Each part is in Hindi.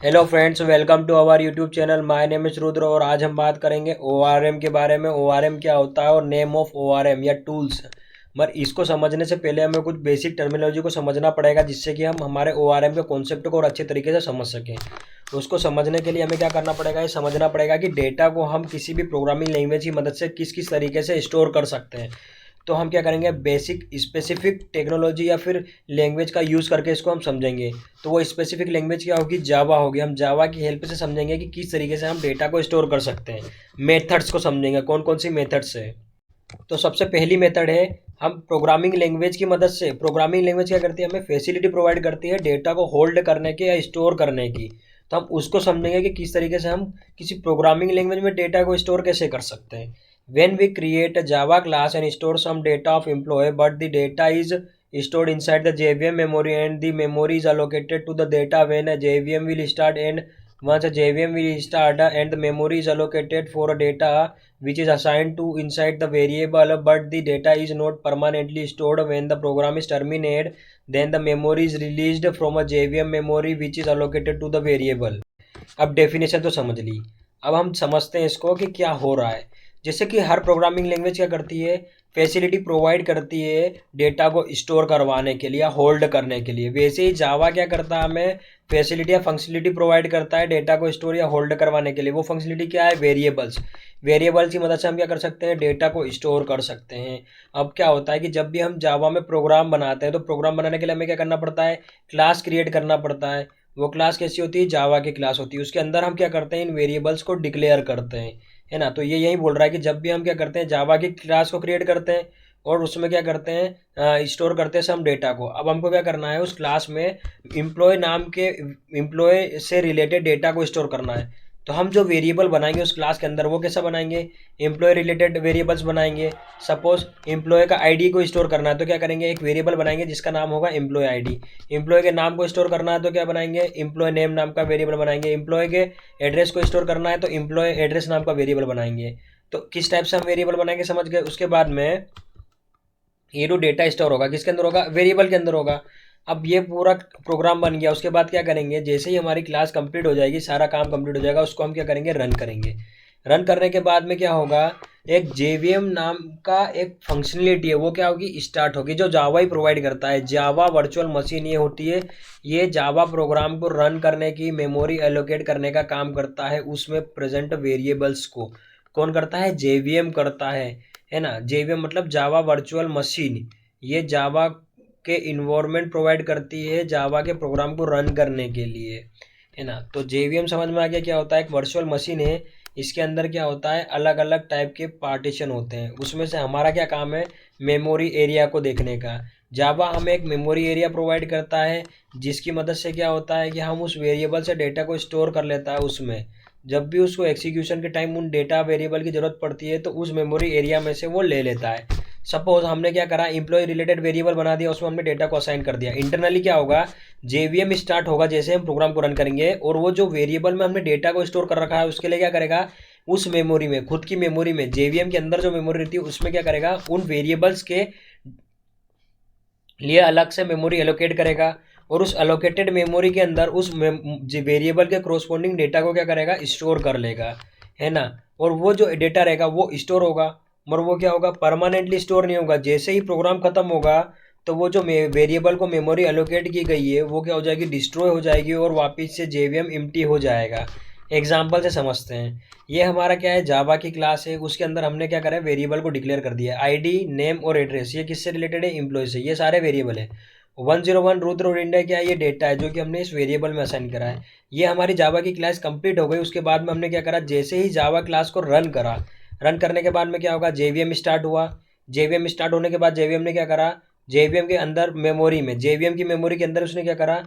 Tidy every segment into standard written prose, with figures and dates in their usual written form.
Hello friends, welcome to our YouTube channel. My name is Rudra और आज हम बात करेंगे ओआरएम के बारे में। ओआरएम क्या होता है और नेम ऑफ ओआरएम या टूल्स। मगर इसको समझने से पहले हमें कुछ बेसिक टर्मिनोलॉजी को समझना पड़ेगा, जिससे कि हम हमारे ओआरएम के कॉन्सेप्ट को और अच्छे तरीके से समझ सकें। उसको समझने के लिए हमें क्या करना पड़ेगा, ये समझना पड़ेगा कि डेटा को हम किसी भी प्रोग्रामिंग लैंग्वेज की मदद से किस किस तरीके से स्टोर कर सकते हैं। तो हम क्या करेंगे, बेसिक स्पेसिफिक टेक्नोलॉजी या फिर लैंग्वेज का यूज़ करके इसको हम समझेंगे। तो वो स्पेसिफिक लैंग्वेज क्या होगी, जावा होगी। हम जावा की हेल्प से समझेंगे कि किस तरीके से हम डेटा को स्टोर कर सकते हैं। मेथड्स को समझेंगे, कौन कौन सी मेथड्स है। तो सबसे पहली मेथड है, हम प्रोग्रामिंग लैंग्वेज की मदद से। प्रोग्रामिंग लैंग्वेज क्या करती है, हमें फैसिलिटी प्रोवाइड करती है डेटा को होल्ड करने की या स्टोर करने की। तो हम उसको समझेंगे कि किस तरीके से हम किसी प्रोग्रामिंग लैंग्वेज में डेटा को स्टोर कैसे कर सकते हैं। when we create a java class and store some data of employee, but the data is stored inside the jvm memory and the memory is allocated to the data when a jvm will start, and once a jvm will start and the memory is allocated for a data which is assigned to inside the variable, but the data is not permanently stored. When the program is terminated, then the memory is released from a jvm memory which is allocated to the variable। अब डेफिनेशन तो समझ ली। अब हम समझते हैं इसको कि क्या हो रहा है। जैसे कि हर प्रोग्रामिंग लैंग्वेज क्या करती है, फैसिलिटी प्रोवाइड करती है डेटा को स्टोर करवाने के लिए या होल्ड करने के लिए। वैसे ही जावा क्या करता है, हमें फैसिलिटी या फंक्शनलिटी प्रोवाइड करता है डेटा को स्टोर या होल्ड करवाने के लिए। वो फंक्शनलिटी क्या है, वेरिएबल्स। वेरिएबल्स की मदद से हम क्या कर सकते हैं, डेटा को स्टोर कर सकते हैं। अब क्या होता है कि जब भी हम जावा में प्रोग्राम बनाते हैं, तो प्रोग्राम बनाने के लिए हमें क्या करना पड़ता है, क्लास क्रिएट करना पड़ता है। वो क्लास कैसी होती है, जावा की क्लास होती है। उसके अंदर हम क्या करते हैं, इन वेरिएबल्स को डिक्लेयर करते हैं, है ना। तो ये यही बोल रहा है कि जब भी हम क्या करते हैं, जावा की क्लास को क्रिएट करते हैं और उसमें क्या करते हैं, स्टोर करते हैं हम डेटा को। अब हमको क्या करना है, उस क्लास में एम्प्लॉय नाम के एम्प्लॉय से रिलेटेड डेटा को स्टोर करना है। तो हम जो वेरिएबल बनाएंगे उस क्लास के अंदर, वो कैसा बनाएंगे, एम्प्लॉय रिलेटेड वेरिएबल्स बनाएंगे। सपोज एम्प्लॉय का आईडी को स्टोर करना है, तो क्या करेंगे, एक वेरिएबल बनाएंगे जिसका नाम होगा एम्प्लॉय आईडी। एम्प्लॉय के नाम को स्टोर करना है तो क्या बनाएंगे, एम्प्लॉय नेम नाम का वेरिएबल बनाएंगे। एम्प्लॉय के एड्रेस को स्टोर करना है तो एम्प्लॉय एड्रेस नाम का वेरिएबल बनाएंगे। तो किस टाइप से हम वेरिएबल बनाएंगे समझ गए। उसके बाद में ये जो डेटा स्टोर होगा किसके अंदर होगा, वेरिएबल के अंदर होगा। अब ये पूरा प्रोग्राम बन गया। उसके बाद क्या करेंगे, जैसे ही हमारी क्लास कंप्लीट हो जाएगी, सारा काम कंप्लीट हो जाएगा, उसको हम क्या करेंगे, रन करेंगे। रन करने के बाद में क्या होगा, एक जेवीएम नाम का एक फंक्शनलिटी है, वो क्या होगी, स्टार्ट होगी, जो जावा ही प्रोवाइड करता है। जावा वर्चुअल मशीन ये होती है, ये जावा प्रोग्राम को रन करने की, मेमोरी एलोकेट करने का काम करता है। उसमें प्रेजेंट वेरिएबल्स को कौन करता है, जेवीएम करता है ना। जेवीएम मतलब जावा वर्चुअल मशीन। ये जावा के इन्वायरमेंट प्रोवाइड करती है जावा के प्रोग्राम को रन करने के लिए, है ना। तो जेवीएम समझ में आ गया क्या होता है, एक वर्चुअल मशीन है। इसके अंदर क्या होता है, अलग अलग टाइप के पार्टीशन होते हैं। उसमें से हमारा क्या काम है, मेमोरी एरिया को देखने का। जावा हमें एक मेमोरी एरिया प्रोवाइड करता है, जिसकी मदद से क्या होता है कि हम उस वेरिएबल से डेटा को स्टोर कर लेता है। उसमें जब भी उसको एग्जीक्यूशन के टाइम उन डेटा वेरिएबल की ज़रूरत पड़ती है, तो उस मेमोरी एरिया में से वो ले लेता है। सपोज हमने क्या करा, एम्प्लॉय रिलेटेड वेरिएबल बना दिया, उसमें हमने डेटा को असाइन कर दिया। इंटरनली क्या होगा, जेवीएम स्टार्ट होगा जैसे हम प्रोग्राम को रन करेंगे, और वो जो वेरिएबल में हमने डेटा को स्टोर कर रखा है, उसके लिए क्या करेगा, उस मेमोरी में, खुद की मेमोरी में, जेवीएम के अंदर जो मेमोरी रहती है, उसमें क्या करेगा, उन वेरिएबल्स के लिए अलग से मेमोरी एलोकेट करेगा। और उस एलोकेटेड मेमोरी के अंदर उस वेरिएबल के क्रोस्पोंडिंग डेटा को क्या करेगा, स्टोर कर लेगा, है ना। और वो जो डेटा रहेगा वो स्टोर होगा, मगर वो क्या होगा, परमानेंटली स्टोर नहीं होगा। जैसे ही प्रोग्राम खत्म होगा, तो वो जो वेरिएबल को मेमोरी एलोकेट की गई है, वो क्या हो जाएगी, डिस्ट्रॉय हो जाएगी और वापस से जेवीएम एम्प्टी हो जाएगा। एग्जाम्पल से समझते हैं। ये हमारा क्या है, जावा की क्लास है। उसके अंदर हमने क्या करा है, वेरिएबल को डिक्लेयर कर दिया है। आईडी, नेम और एड्रेस, ये किससे रिलेटेड है, एम्प्लॉय से। ये सारे वेरिएबल है। 101 रुद्र और इंडिया क्या है, ये डेटा है जो कि हमने इस वेरिएबल में असाइन करा है। ये हमारी जावा की क्लास कंप्लीट हो गई। उसके बाद में हमने क्या करा, जैसे ही जावा क्लास को रन करा, रन करने के बाद में क्या होगा, जेवीएम स्टार्ट हुआ। जेवीएम स्टार्ट होने के बाद जेवीएम ने क्या करा, जेवीएम के अंदर मेमोरी में, जेवीएम की मेमोरी के अंदर उसने क्या करा,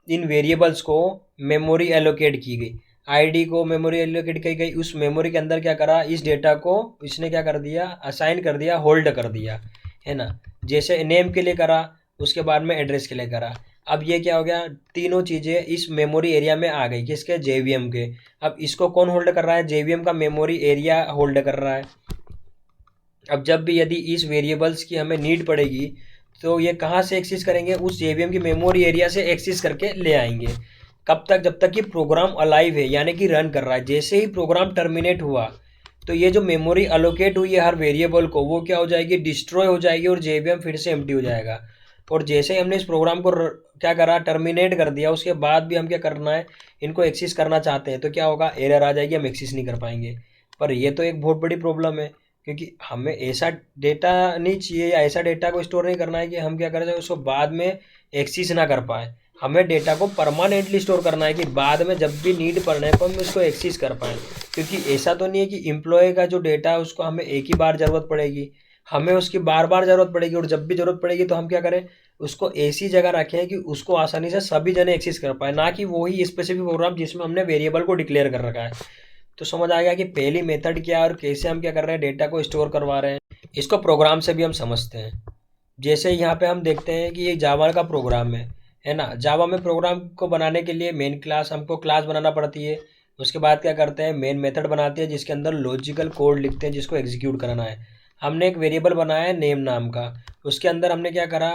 इन वेरिएबल्स को मेमोरी एलोकेट की गई। आईडी को मेमोरी एलोकेट की गई। उस मेमोरी के अंदर क्या करा, इस डेटा को इसने क्या कर दिया, असाइन कर दिया, होल्ड कर दिया, है ना। जैसे नेम के लिए करा, उसके बाद में एड्रेस के लिए करा। अब ये क्या हो गया, तीनों चीज़ें इस मेमोरी एरिया में आ गई, किसके, जेवीएम के। अब इसको कौन होल्ड कर रहा है, जेवीएम का मेमोरी एरिया होल्ड कर रहा है। अब जब भी यदि इस वेरिएबल्स की हमें नीड पड़ेगी, तो ये कहाँ से एक्सेस करेंगे, उस जेवीएम की मेमोरी एरिया से एक्सेस करके ले आएंगे। कब तक? जब तक कि प्रोग्राम अलाइव है, यानी कि रन कर रहा है। जैसे ही प्रोग्राम टर्मिनेट हुआ तो ये जो मेमोरी अलोकेट हुई है हर वेरिएबल को, वो क्या हो जाएगी? डिस्ट्रॉय हो जाएगी और जेवीएम फिर से एम्प्टी हो जाएगा। और जैसे ही हमने इस प्रोग्राम को क्या करा, टर्मिनेट कर दिया, उसके बाद भी हम क्या करना है, इनको एक्सेस करना चाहते हैं तो क्या होगा? एरर आ जाएगी, हम एक्सेस नहीं कर पाएंगे। पर ये तो एक बहुत बड़ी प्रॉब्लम है, क्योंकि हमें ऐसा डेटा नहीं चाहिए या ऐसा डेटा को स्टोर नहीं करना है कि हम क्या करें, उसको बाद में एक्सेस ना कर पाए। हमें डेटा को परमानेंटली स्टोर करना है कि बाद में जब भी नीड पड़ने पर हम उसको एक्सेस कर पाएँ। क्योंकि ऐसा तो नहीं है कि एम्प्लॉय का जो डेटा है उसको हमें एक ही बार ज़रूरत पड़ेगी, हमें उसकी बार बार ज़रूरत पड़ेगी। और जब भी ज़रूरत पड़ेगी तो हम क्या करें, उसको ऐसी जगह रखें कि उसको आसानी से सभी जने एक्सेस कर पाए, ना कि वही स्पेसिफिक प्रोग्राम जिसमें हमने वेरिएबल को डिक्लेयर कर रखा है। तो समझ आ गया कि पहली मेथड क्या है और कैसे हम क्या कर रहे हैं, डेटा को स्टोर करवा रहे हैं। इसको प्रोग्राम से भी हम समझते हैं। जैसे यहाँ पे हम देखते हैं कि ये जावा का प्रोग्राम है ना। जावा में प्रोग्राम को बनाने के लिए मेन क्लास, हमको क्लास बनाना पड़ती है। उसके बाद क्या करते हैं, मेन मेथड बनाते हैं जिसके अंदर लॉजिकल कोड लिखते हैं जिसको एग्जीक्यूट करना है। हमने एक वेरिएबल बनाया है नेम नाम का, उसके अंदर हमने क्या करा,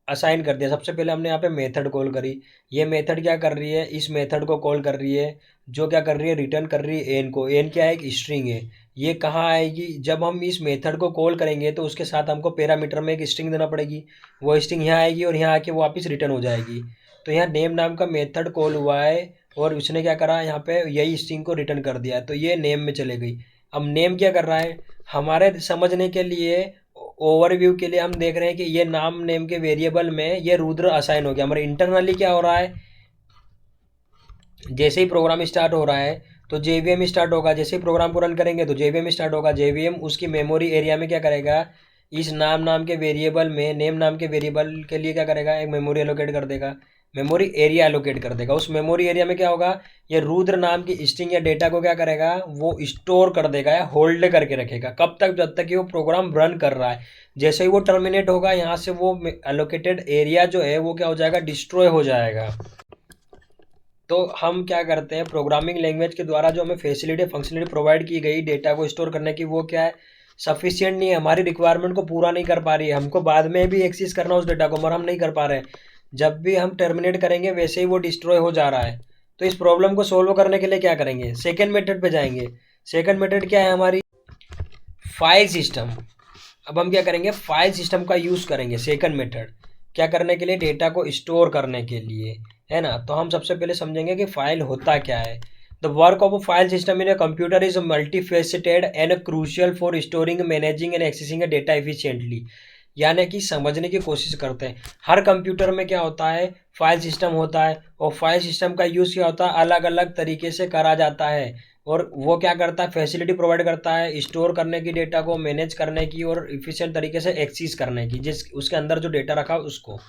असाइन कर दिया। सबसे पहले हमने यहाँ पे मेथड कॉल करी। ये मेथड क्या कर रही है, इस मेथड को कॉल कर रही है, जो क्या कर रही है, रिटर्न कर रही है एन को। एन क्या है, एक स्ट्रिंग है। ये कहाँ आएगी, जब हम इस मेथड को कॉल करेंगे तो उसके साथ हमको पैरामीटर में एक स्ट्रिंग देना पड़ेगी। वो स्ट्रिंग यहाँ आएगी और यहाँ आके वो वापस रिटर्न हो जाएगी। तो यहाँ नेम नाम का मेथड कॉल हुआ है और उसने क्या करा, यहाँ पे यही स्ट्रिंग को रिटर्न कर दिया है, तो ये नेम में चले गई। अब नेम क्या कर रहा है, हमारे समझने के लिए, ओवरव्यू के लिए हम देख रहे हैं कि ये नाम नेम के वेरिएबल में ये रुद्र असाइन हो गया। हमारे इंटरनली क्या हो रहा है, जैसे ही प्रोग्राम स्टार्ट हो रहा है तो जेवीएम स्टार्ट होगा। जैसे ही प्रोग्राम को रन करेंगे तो जेवीएम स्टार्ट होगा। जेवीएम उसकी मेमोरी एरिया में क्या करेगा, इस नाम नाम के वेरिएबल में, नेम नाम के वेरिएबल के लिए क्या करेगा, एक मेमोरी एलोकेट कर देगा, मेमोरी एरिया एलोकेट कर देगा। उस मेमोरी एरिया में क्या होगा, ये रुद्र नाम की स्ट्रिंग या डेटा को क्या करेगा, वो स्टोर कर देगा या होल्ड करके रखेगा। कब तक? जब तक कि वो प्रोग्राम रन कर रहा है। जैसे ही वो टर्मिनेट होगा, यहाँ से वो एलोकेटेड एरिया जो है वो क्या हो जाएगा, डिस्ट्रॉय हो जाएगा। तो हम क्या करते हैं, प्रोग्रामिंग लैंग्वेज के द्वारा जो हमें फैसिलिटी फंक्शनलिटी प्रोवाइड की गई डेटा को स्टोर करने की, वो क्या है, सफिशिएंट नहीं है, हमारी रिक्वायरमेंट को पूरा नहीं कर पा रही है। हमको बाद में भी एक्सेस करना उस डेटा को, मगर हम नहीं कर पा रहे हैं। जब भी हम टर्मिनेट करेंगे वैसे ही वो डिस्ट्रॉय हो जा रहा है। तो इस प्रॉब्लम को सोल्व करने के लिए क्या करेंगे, सेकेंड मेथड पे जाएंगे। सेकेंड मेथड क्या है हमारी, फाइल सिस्टम। अब हम क्या करेंगे, फाइल सिस्टम का यूज़ करेंगे सेकंड मेथड, क्या करने के लिए, डेटा को स्टोर करने के लिए, है ना। तो हम सबसे पहले समझेंगे कि फाइल होता क्या है। The work of a file system in a computer is multi faceted and crucial for storing, managing and accessing data efficiently. यानी कि समझने की कोशिश करते हैं। हर कंप्यूटर में क्या होता है, फाइल सिस्टम होता है, और फाइल सिस्टम का यूज़ क्या होता है, अलग अलग तरीके से करा जाता है। और वो क्या करता है, फैसिलिटी प्रोवाइड करता है स्टोर करने की, डेटा को मैनेज करने की और इफिशिएंट तरीके से एक्सेस करने की, जिस उसके अंदर जो डेटा रखा है उसको,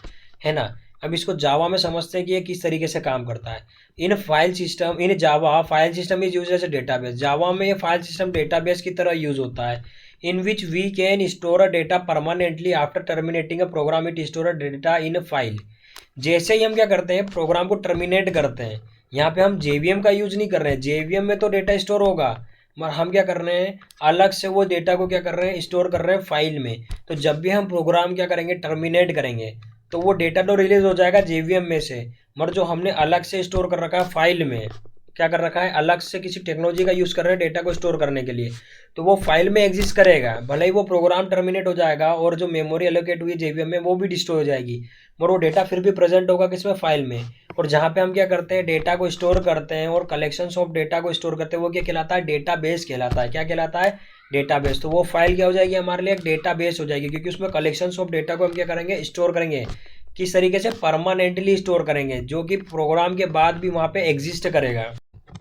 है ना। अब इसको जावा में समझते हैं कि ये किस तरीके से काम करता है। In file system, in Java file system is use as a database. Java में ये फाइल सिस्टम डेटाबेस की तरह यूज होता है। In which we can store a data permanently after terminating a program, it store a data in file. जैसे ही हम क्या करते हैं, प्रोग्राम को टर्मिनेट करते हैं, यहाँ पे हम जेवीएम का यूज नहीं कर रहे हैं। जेवीएम में तो डेटा स्टोर होगा, मगर हम क्या कर रहे हैं, अलग से वो डेटा को क्या कर रहे हैं, स्टोर कर रहे हैं फाइल में। तो जब भी हम प्रोग्राम क्या करेंगे, टर्मिनेट करेंगे, तो वो डेटा तो रिलीज हो जाएगा जेवीएम में से, मगर जो हमने अलग से स्टोर कर रखा है फाइल में, क्या कर रखा है, अलग से किसी टेक्नोलॉजी का यूज़ कर रहे हैं डेटा को स्टोर करने के लिए, तो वो फाइल में एग्जिस्ट करेगा। भले ही वो प्रोग्राम टर्मिनेट हो जाएगा और जो मेमोरी एलोकेट हुई जेवीएम में वो भी डिस्ट्रॉय हो जाएगी, मगर वो डेटा फिर भी प्रेजेंट होगा किसमें, फाइल में। और जहाँ पे हम क्या करते हैं, डेटा को स्टोर करते हैं और कलेक्शंस ऑफ डेटा को स्टोर करते हैं, वो क्या कहलाता है, डेटाबेस कहलाता है। क्या कहलाता है, डेटाबेस। तो वो फाइल क्या हो जाएगी, हमारे लिए एक डेटाबेस हो जाएगी, क्योंकि उसमें कलेक्शंस ऑफ डेटा को हम क्या करेंगे, स्टोर करेंगे। किस तरीके से, परमानेंटली स्टोर करेंगे, जो कि प्रोग्राम के बाद भी वहाँ पे एग्जिस्ट करेगा।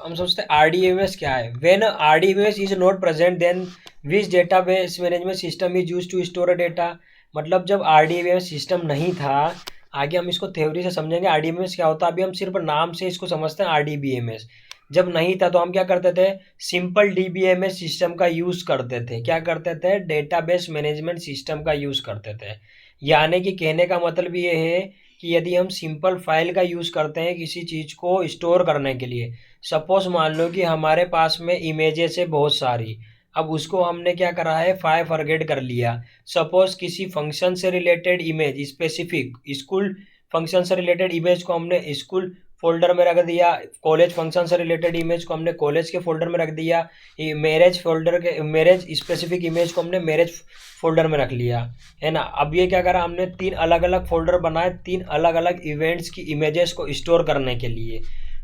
हम सोचते हैं आरडीएमएस क्या है। When RDMS is not present then which database management system is use to store a data. मतलब जब आरडीएमएस सिस्टम नहीं था, आगे हम इसको थ्योरी से समझेंगे आरडीएमएस क्या होता है। अभी हम सिर्फ नाम से इसको समझते हैं आरडीबीएमएस। जब नहीं था तो हम क्या करते थे, सिंपल डीबीएमएस सिस्टम का यूज़ करते थे। क्या करते थे, डेटाबेस मैनेजमेंट सिस्टम का यूज़ करते थे। यानी कि कहने का मतलब ये है कि यदि हम सिंपल फाइल का यूज़ करते हैं किसी चीज़ को स्टोर करने के लिए, सपोज मान लो कि हमारे पास में इमेजेस है बहुत सारी, अब उसको हमने क्या करा है, फाइव फॉरगेट कर लिया। सपोज किसी फंक्शन से related image, specific school function से रिलेटेड इमेज को हमने स्कूल फोल्डर में रख दिया, कॉलेज फंक्शन से रिलेटेड इमेज को हमने कॉलेज के फोल्डर में रख दिया, मैरिज स्पेसिफिक इमेज को हमने मैरिज फोल्डर में रख लिया, है ना। अब ये क्या करा हमने, 3 अलग अलग फोल्डर बनाए 3 अलग अलग इवेंट्स की इमेजेस को स्टोर करने के लिए।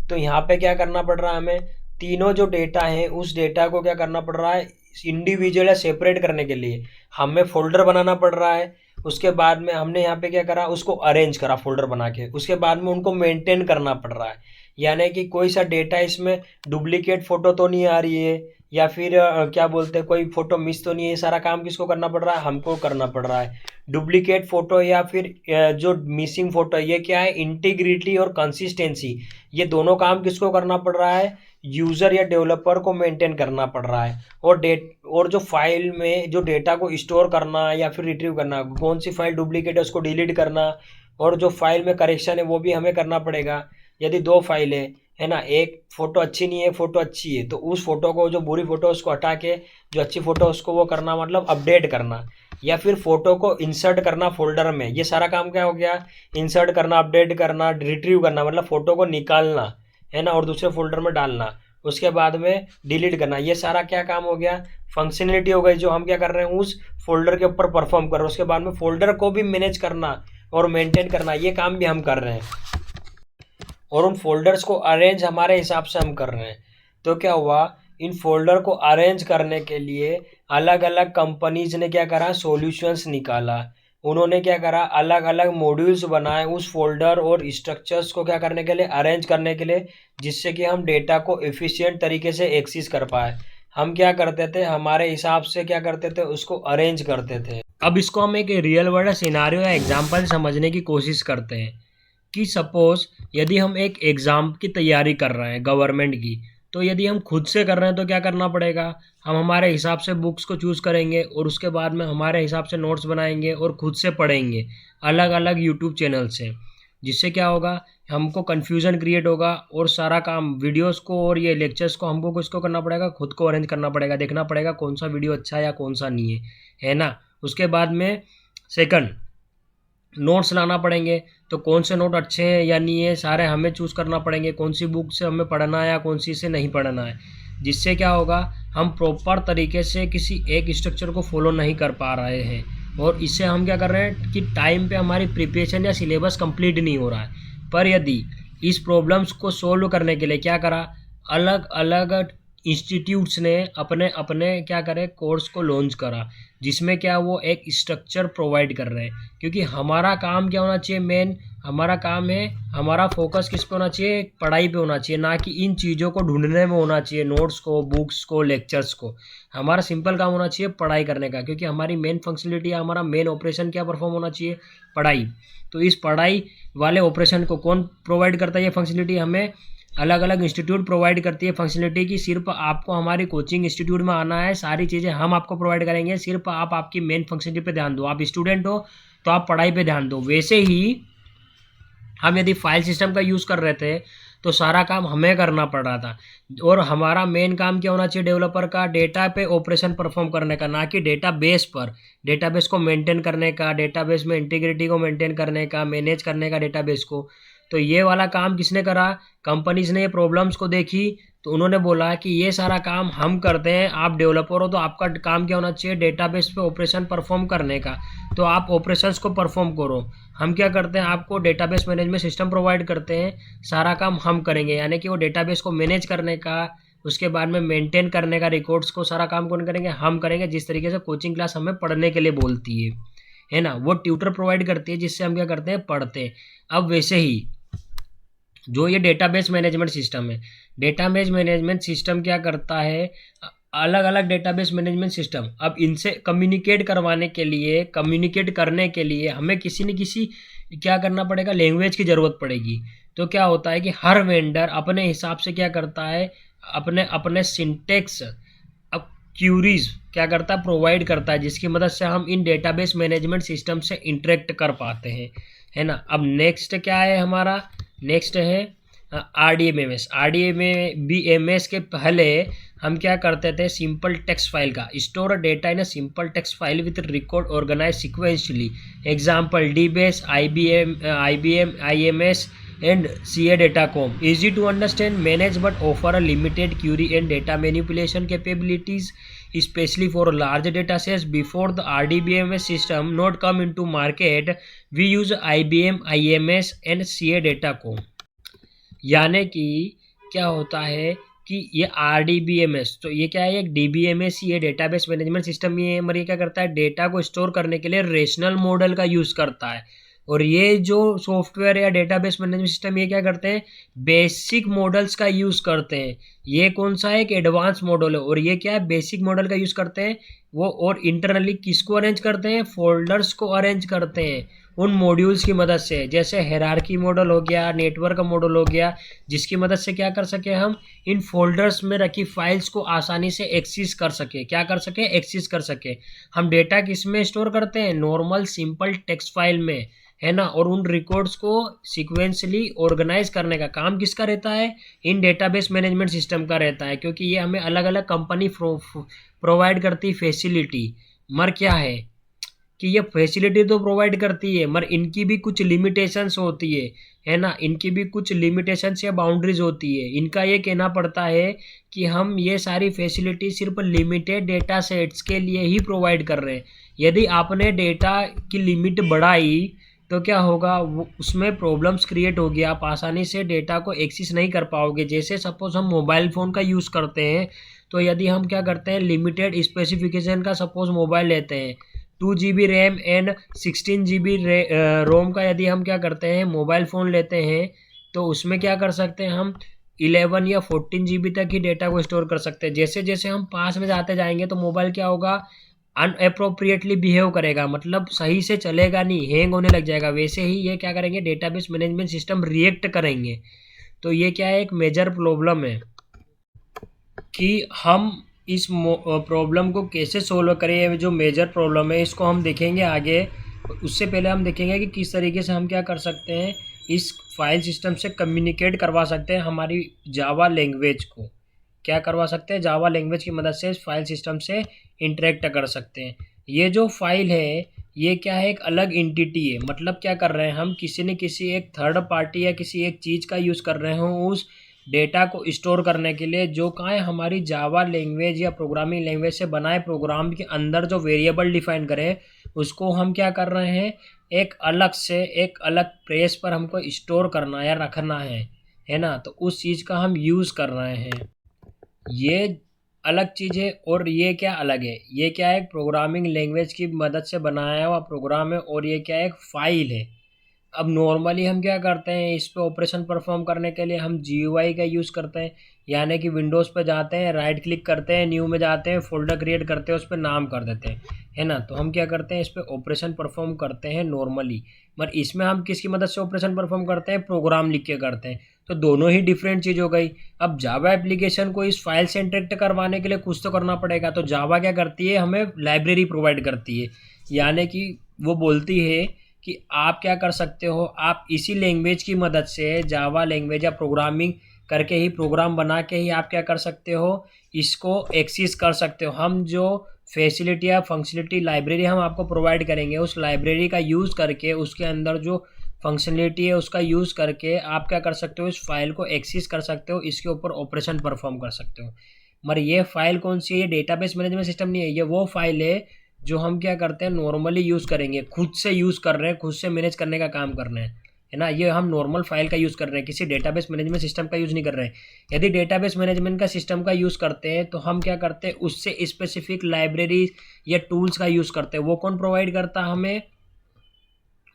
तो यहाँ पे क्या करना पड़ रहा है हमें, तीनों जो डेटा है उस डेटा को क्या करना पड़ रहा है, इंडिविजुअल या सेपरेट करने के लिए हमें फोल्डर बनाना पड़ रहा है। उसके बाद में हमने यहाँ पे क्या करा, उसको अरेंज करा फोल्डर बना के, उसके बाद में उनको मेंटेन करना पड़ रहा है। यानी कि कोई सा डेटा इसमें डुप्लीकेट फोटो तो नहीं आ रही है, या फिर क्या बोलते हैं, कोई फोटो मिस तो नहीं है। ये सारा काम किसको करना पड़ रहा है, हमको करना पड़ रहा है। डुप्लीकेट फोटो या फिर जो मिसिंग फोटो, ये क्या है, इंटीग्रिटी और कंसिस्टेंसी, ये दोनों काम किसको करना पड़ रहा है, यूज़र या डेवलपर को मेंटेन करना पड़ रहा है। और जो फाइल में जो डेटा को स्टोर करना या फिर रिट्रीव करना, कौन सी फाइल डुप्लीकेट है उसको डिलीट करना, और जो फाइल में करेक्शन है वो भी हमें करना पड़ेगा। यदि 2 फाइलें है ना, एक फोटो अच्छी नहीं है, फोटो अच्छी है, तो उस फोटो को, जो बुरी फोटो उसको हटा के जो अच्छी फोटो उसको वो करना, मतलब अपडेट करना, या फिर फोटो को इंसर्ट करना फोल्डर में। ये सारा काम क्या हो गया, इंसर्ट करना, अपडेट करना, रिट्रीव करना, मतलब फोटो को निकालना, है ना, और दूसरे फोल्डर में डालना, उसके बाद में डिलीट करना। ये सारा क्या काम हो गया, फंक्शनलिटी हो गई, जो हम क्या कर रहे हैं उस फोल्डर के ऊपर परफॉर्म कर रहे हैं। उसके बाद में फोल्डर को भी मैनेज करना और मेंटेन करना, ये काम भी हम कर रहे हैं, और उन फोल्डर्स को अरेंज हमारे हिसाब से हम कर रहे हैं। तो क्या हुआ, इन फोल्डर को अरेंज करने के लिए अलग अलग कंपनीज ने क्या करा, सॉल्यूशंस निकाला। उन्होंने क्या करा, अलग अलग मॉड्यूल्स बनाए उस फोल्डर और स्ट्रक्चर्स को क्या करने के लिए, अरेंज करने के लिए, जिससे कि हम डेटा को एफिशिएंट तरीके से एक्सेस कर पाए। हम क्या करते थे, हमारे हिसाब से क्या करते थे, उसको अरेंज करते थे। अब इसको हम एक रियल वर्ल्ड सिनारियो या एग्जाम्पल समझने की कोशिश करते हैं कि सपोज यदि हम एक एग्ज़ाम की तैयारी कर रहे हैं गवर्नमेंट की, तो यदि हम खुद से कर रहे हैं तो क्या करना पड़ेगा, हम हमारे हिसाब से बुक्स को चूज़ करेंगे और उसके बाद में हमारे हिसाब से नोट्स बनाएंगे और खुद से पढ़ेंगे अलग अलग यूट्यूब चैनल से। जिससे क्या होगा, हमको कन्फ्यूज़न क्रिएट होगा और सारा काम वीडियोस को और ये लेक्चर्स को हमको किसको करना पड़ेगा, खुद को अरेंज करना पड़ेगा, देखना पड़ेगा कौन सा वीडियो अच्छा है या कौन सा नहीं है ना। उसके बाद में सेकंड, नोट्स लाना पड़ेंगे, तो कौन से नोट अच्छे हैं या नहीं है सारे हमें चूज़ करना पड़ेंगे, कौन सी बुक से हमें पढ़ना है या कौन सी से नहीं पढ़ना है। जिससे क्या होगा, हम प्रॉपर तरीके से किसी एक स्ट्रक्चर को फॉलो नहीं कर पा रहे हैं, और इससे हम क्या कर रहे हैं कि टाइम पे हमारी प्रिपरेशन या सिलेबस कंप्लीट नहीं हो रहा है। पर यदि इस प्रॉब्लम्स को सोल्व करने के लिए क्या करा, अलग अलग इंस्टीट्यूट्स ने अपने अपने क्या करे, कोर्स को लॉन्च करा, जिसमें क्या वो एक स्ट्रक्चर प्रोवाइड कर रहे हैं। क्योंकि हमारा काम क्या होना चाहिए, मेन हमारा काम है, हमारा फोकस किस पे होना चाहिए, पढ़ाई पे होना चाहिए, ना कि इन चीज़ों को ढूंढने में होना चाहिए, नोट्स को, बुक्स को, लेक्चर्स को। हमारा सिंपल काम होना चाहिए पढ़ाई करने का, क्योंकि हमारी मेन फंक्शनलिटी, हमारा मेन ऑपरेशन क्या परफॉर्म होना चाहिए, पढ़ाई। तो इस पढ़ाई वाले ऑपरेशन को कौन प्रोवाइड करता है, ये फंक्शनलिटी हमें अलग अलग इंस्टीट्यूट प्रोवाइड करती है। फंक्शनलिटी की सिर्फ आपको हमारी कोचिंग इंस्टीट्यूट में आना है, सारी चीज़ें हम आपको प्रोवाइड करेंगे, सिर्फ आप आपकी मेन फंक्शनलिटी पे ध्यान दो। आप स्टूडेंट हो तो आप पढ़ाई पे ध्यान दो। वैसे ही हम यदि फाइल सिस्टम का यूज़ कर रहे थे तो सारा काम हमें करना पड़ रहा था, और हमारा मेन काम क्या होना चाहिए डेवलपर का, डेटा पे ऑपरेशन परफॉर्म करने का, ना कि डेटाबेस पर, डेटाबेस को मेंटेन करने का, डेटाबेस में इंटीग्रिटी को मेंटेन करने का, मैनेज करने का डेटाबेस को। तो ये वाला काम किसने करा, कंपनीज ने ये प्रॉब्लम्स को देखी, तो उन्होंने बोला कि ये सारा काम हम करते हैं, आप डेवलपर हो तो आपका काम क्या होना चाहिए, डेटाबेस पे ऑपरेशन परफॉर्म करने का, तो आप ऑपरेशंस को परफॉर्म करो। हम क्या करते हैं, आपको डेटाबेस मैनेजमेंट सिस्टम प्रोवाइड करते हैं, सारा काम हम करेंगे। यानी कि वो डेटाबेस को मैनेज करने का, उसके बाद में मेंटेन करने का, रिकॉर्ड्स को, सारा काम कौन करेंगे, हम करेंगे। जिस तरीके से कोचिंग क्लास हमें पढ़ने के लिए बोलती है ना, वो ट्यूटर प्रोवाइड करती है, जिससे हम क्या करते हैं, पढ़ते हैं। अब वैसे ही जो ये डेटाबेस मैनेजमेंट सिस्टम है, डेटाबेस मैनेजमेंट सिस्टम क्या करता है, अलग अलग डेटाबेस मैनेजमेंट सिस्टम, अब इनसे कम्युनिकेट करने के लिए हमें किसी न किसी क्या करना पड़ेगा, लैंग्वेज की ज़रूरत पड़ेगी। तो क्या होता है कि हर वेंडर अपने हिसाब से क्या करता है, अपने अपने सिंटेक्स, अब क्यूरीज क्या करता है, प्रोवाइड करता है, जिसकी मदद से हम इन डेटाबेस मैनेजमेंट सिस्टम से इंटरेक्ट कर पाते हैं, है ना। अब नेक्स्ट क्या है हमारा, नेक्स्ट है RDMMS। RDMMS के पहले हम क्या करते थे, सिंपल टेक्स्ट फाइल का, store data in a simple text file with record organise sequentially. Example DBase, IBM, IMS, and CA Datacom. Easy to understand, manage but offer a limited query and data manipulation capabilities, especially for large data sets. Before the RDBMS system not come into market, we use IBM IMS and CA Datacom. यानी कि क्या होता है कि ये RDBMS, तो ये क्या है, एक DBMS, ये डेटाबेस मैनेजमेंट सिस्टम, ये मर ये क्या करता है, डेटा को स्टोर करने के लिए रेशनल मॉडल का यूज़ करता है। और ये जो सॉफ्टवेयर या डेटाबेस मैनेजमेंट सिस्टम, ये क्या करते हैं, बेसिक मॉडल्स का यूज़ करते हैं। ये कौन सा है, एक एडवांस मॉडल है, और ये क्या है, बेसिक मॉडल का यूज़ करते हैं वो। और इंटरनली किसको अरेंज करते हैं, फोल्डर्स को अरेंज करते हैं उन मॉड्यूल्स की मदद से, जैसे हायरार्की मॉडल हो गया, नेटवर्क मॉडल हो गया, जिसकी मदद से क्या कर सके, हम इन फोल्डर्स में रखी फाइल्स को आसानी से एक्सेस कर सके। क्या कर सके, एक्सेस कर सके। हम डेटा किस में स्टोर करते हैं, नॉर्मल सिंपल टेक्स्ट फाइल में, है ना। और उन रिकॉर्ड्स को सीक्वेंसली ऑर्गेनाइज करने का काम किसका रहता है, इन डेटाबेस मैनेजमेंट सिस्टम का रहता है, क्योंकि ये हमें अलग अलग कंपनी प्रोवाइड करती फैसिलिटी। मर क्या है कि ये फैसिलिटी तो प्रोवाइड करती है, मगर इनकी भी कुछ लिमिटेशंस होती है ना। इनकी भी कुछ लिमिटेशंस या बाउंड्रीज होती है। इनका ये कहना पड़ता है कि हम ये सारी फैसिलिटी सिर्फ लिमिटेड डेटा सेट्स के लिए ही प्रोवाइड कर रहे हैं। यदि आपने डेटा की लिमिट बढ़ाई तो क्या होगा, वो उसमें प्रॉब्लम्स क्रिएट होगी, आप आसानी से डेटा को एक्सेस नहीं कर पाओगे। जैसे सपोज हम मोबाइल फ़ोन का यूज़ करते हैं, तो यदि हम क्या करते हैं, लिमिटेड स्पेसिफिकेशन का सपोज मोबाइल लेते हैं, 2 GB रैम एंड 16 GB रोम का यदि हम क्या करते हैं, मोबाइल फ़ोन लेते हैं, तो उसमें क्या कर सकते हैं, हम 11 या 14 GB तक ही डेटा को स्टोर कर सकते हैं। जैसे जैसे हम पास में जाते जाएंगे तो मोबाइल क्या होगा, अनअप्रोप्रिएटली बिहेव करेगा, मतलब सही से चलेगा नहीं, हैंग होने लग जाएगा। वैसे ही ये क्या करेंगे, डेटाबेस मैनेजमेंट सिस्टम रिएक्ट करेंगे। तो ये क्या है, एक मेजर प्रॉब्लम है कि हम इस प्रॉब्लम को कैसे सोल्व करें। ये जो मेजर प्रॉब्लम है इसको हम देखेंगे आगे। उससे पहले हम देखेंगे कि किस तरीके से हम क्या कर सकते हैं, इस फाइल सिस्टम से कम्युनिकेट करवा सकते हैं हमारी जावा लैंग्वेज को। क्या करवा सकते हैं, जावा लैंग्वेज की मदद से इस फाइल सिस्टम से इंटरेक्ट कर सकते हैं। ये जो फाइल है ये क्या है, एक अलग एंटिटी है। मतलब क्या कर रहे हैं, हम किसी न किसी एक थर्ड पार्टी या किसी एक चीज़ का यूज़ कर रहे हो उस डेटा को स्टोर करने के लिए, जो कहाँ है, हमारी जावा लैंग्वेज या प्रोग्रामिंग लैंग्वेज से बनाए प्रोग्राम के अंदर जो वेरिएबल डिफाइन करें, उसको हम क्या कर रहे हैं, एक अलग से एक अलग प्लेस पर हमको स्टोर करना या रखना है ना। तो उस चीज़ का हम यूज़ कर रहे हैं। ये अलग चीज़ है और ये क्या अलग है, ये क्या है, एक प्रोग्रामिंग लैंग्वेज की मदद से बनाया हुआ प्रोग्राम है, और ये क्या है, एक फाइल है। अब नॉर्मली हम क्या करते हैं, इस पे ऑपरेशन परफॉर्म करने के लिए हम GUI का यूज़ करते हैं। यानी कि विंडोज़ पे जाते हैं, राइट क्लिक करते हैं, न्यू में जाते हैं, फोल्डर क्रिएट करते हैं, उस पर नाम कर देते हैं, है ना। तो हम क्या करते हैं, इस पर ऑपरेशन परफॉर्म करते हैं नॉर्मली। मगर इसमें हम किसकी मदद से ऑपरेशन परफॉर्म करते हैं, प्रोग्राम लिख के करते हैं। तो दोनों ही डिफरेंट चीज़ हो गई। अब जावा एप्लीकेशन को इस फाइल से इंटरेक्ट करवाने के लिए कुछ तो करना पड़ेगा। तो जावा क्या करती है, हमें लाइब्रेरी प्रोवाइड करती है। यानी कि वो बोलती है कि आप क्या कर सकते हो, आप इसी लैंग्वेज की मदद से, जावा लैंग्वेज या प्रोग्रामिंग करके ही, प्रोग्राम बना के ही आप क्या कर सकते हो, इसको एक्सेस कर सकते हो। हम जो फैसिलिटी या फंक्शनलिटी लाइब्रेरी हम आपको प्रोवाइड करेंगे, उस लाइब्रेरी का यूज़ करके, उसके अंदर जो फंक्शनलिटी है उसका यूज़ करके आप क्या कर सकते हो, इस फाइल को एक्सेस कर सकते हो, इसके ऊपर ऑपरेशन परफॉर्म कर सकते हो। मगर ये फाइल कौन सी है, ये डेटाबेस मैनेजमेंट सिस्टम नहीं है, ये वो फाइल है जो हम क्या करते हैं, नॉर्मली यूज़ करेंगे, खुद से यूज़ कर रहे हैं, खुद से मैनेज करने का काम कर रहे हैं, है ना। ये हम नॉर्मल फाइल का यूज़ कर रहे हैं, किसी डेटाबेस मैनेजमेंट सिस्टम का यूज़ नहीं कर रहे हैं। यदि डेटाबेस मैनेजमेंट का सिस्टम का यूज़ करते हैं तो हम क्या करते हैं, उससे स्पेसिफिक लाइब्रेरी या टूल्स का यूज़ करते हैं। वो कौन प्रोवाइड करता हमें,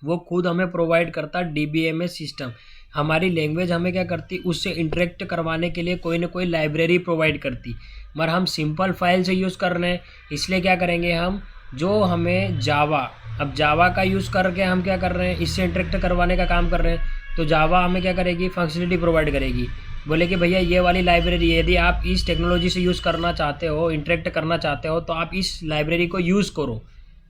वो खुद हमें प्रोवाइड करता DBMS सिस्टम। हमारी लैंग्वेज हमें क्या करती, उससे इंटरेक्ट करवाने के लिए कोई ना कोई लाइब्रेरी प्रोवाइड करती। मगर हम सिंपल फाइल से यूज़ कर रहे हैं, इसलिए क्या करेंगे हम, जो हमें जावा, अब जावा का यूज़ करके हम क्या कर रहे हैं, इससे इंटरेक्ट करवाने का काम कर रहे हैं। तो जावा हमें क्या करेगी, फंक्शनलिटी प्रोवाइड करेगी। बोले कि भैया ये वाली लाइब्रेरी, यदि आप इस टेक्नोलॉजी से यूज़ करना चाहते हो, इंटरेक्ट करना चाहते हो, तो आप इस लाइब्रेरी को यूज़ करो।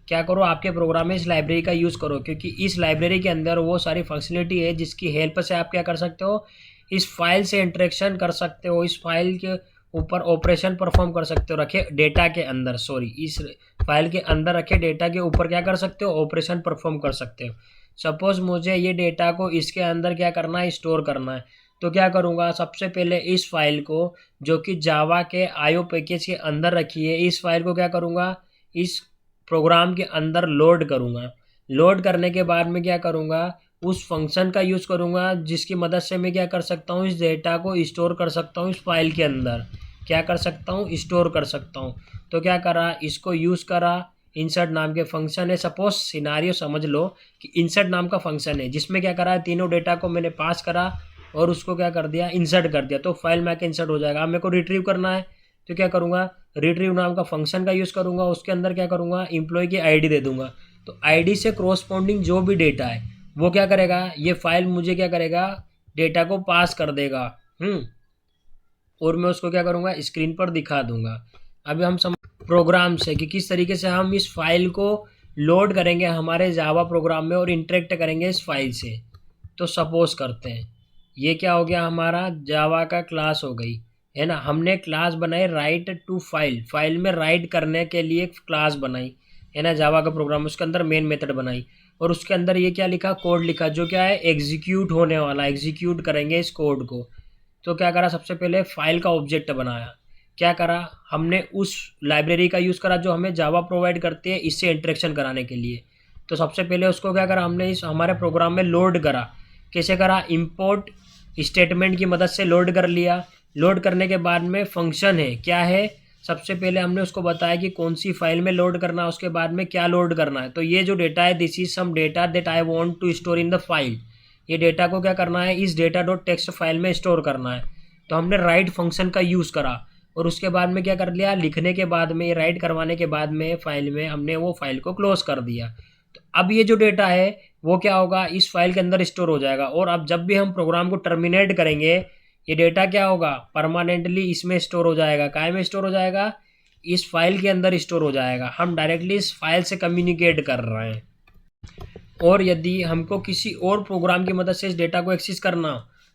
क्या करो, आपके प्रोग्राम में इस लाइब्रेरी का यूज़ करो, क्योंकि इस लाइब्रेरी के अंदर वो सारी फंक्शनलिटी है जिसकी हेल्प से आप क्या कर सकते हो, इस फाइल से इंटरेक्शन कर सकते हो, इस फाइल के ऊपर ऑपरेशन परफॉर्म कर सकते हो। रखे डेटा के अंदर, सॉरी, इस फाइल के अंदर रखे डेटा के ऊपर क्या कर सकते हो, ऑपरेशन परफॉर्म कर सकते हो। सपोज मुझे ये डेटा को इसके अंदर क्या करना है, स्टोर करना है। तो क्या करूँगा, सबसे पहले इस फाइल को जो कि जावा के आईओ पैकेज के अंदर रखी है, इस फाइल को क्या करूँगा, इस प्रोग्राम के अंदर लोड करूँगा। लोड करने के बाद में क्या करूँगा, उस फंक्शन का यूज़ करूँगा जिसकी मदद से मैं क्या कर सकता हूँ, इस डेटा को स्टोर कर सकता हूँ इस फाइल के अंदर। क्या कर सकता हूँ, स्टोर कर सकता हूँ। तो क्या करा, इसको यूज़ करा, इंसर्ट नाम के फंक्शन है। सपोज सिनारियो समझ लो कि इंसर्ट नाम का फंक्शन है जिसमें क्या करा है, तीनों डेटा को मैंने पास करा और उसको क्या कर दिया, इंसर्ट कर दिया। तो फाइल में आके इंसर्ट हो जाएगा। अब मेरे को रिट्रीव करना है तो क्या करूँगा, रिट्रीव नाम का फंक्शन का यूज़ करूँगा, उसके अंदर क्या करूँगा, एम्प्लॉय की आईडी दे दूंगा। तो आईडी से क्रॉसपोंडिंग जो भी डेटा है वो क्या करेगा, ये फाइल मुझे क्या करेगा, डेटा को पास कर देगा। और मैं उसको क्या करूँगा, स्क्रीन पर दिखा दूंगा। अभी हम प्रोग्राम से कि किस तरीके से हम इस फाइल को लोड करेंगे हमारे जावा प्रोग्राम में और इंटरेक्ट करेंगे इस फाइल से। तो सपोज करते हैं ये क्या हो गया, हमारा जावा का क्लास हो गई है ना। हमने क्लास बनाई राइट टू फाइल, फाइल में राइट करने के लिए क्लास बनाई है ना, जावा का प्रोग्राम, उसके अंदर मेन मेथड बनाई और उसके अंदर ये क्या लिखा, कोड लिखा जो क्या है, एग्जीक्यूट होने वाला, एग्जीक्यूट करेंगे इस कोड को। तो क्या करा, सबसे पहले फाइल का ऑब्जेक्ट बनाया। क्या करा, हमने उस लाइब्रेरी का यूज़ करा जो हमें जावा प्रोवाइड करती है इससे इंटरेक्शन कराने के लिए। तो सबसे पहले उसको क्या करा, हमने इस हमारे प्रोग्राम में लोड करा। कैसे करा, इंपोर्ट स्टेटमेंट की मदद से लोड कर लिया। लोड करने के बाद में फंक्शन है, क्या है, सबसे पहले हमने उसको बताया कि कौन सी फाइल में लोड करना है, उसके बाद में क्या लोड करना है। तो ये जो डेटा है, this is some data that I want to store in the file. ये डेटा को क्या करना है, इस डेटा डॉट टेक्स्ट फाइल में स्टोर करना है। तो हमने राइट फंक्शन का यूज़ करा और उसके बाद में क्या कर लिया, लिखने के बाद में, राइट करवाने के बाद में फाइल में हमने वो फाइल को क्लोज कर दिया। तो अब ये जो डेटा है वो क्या होगा, इस फाइल के अंदर स्टोर हो जाएगा। और अब जब भी हम प्रोग्राम को टर्मिनेट करेंगे, ये डेटा क्या होगा, परमानेंटली इसमें स्टोर हो जाएगा। काय में स्टोर हो जाएगा, इस फाइल के अंदर स्टोर हो जाएगा। हम डायरेक्टली इस फाइल से कम्युनिकेट कर रहे हैं। और यदि हमको किसी और प्रोग्राम की मदद से इस डेटा को एक्सेस करना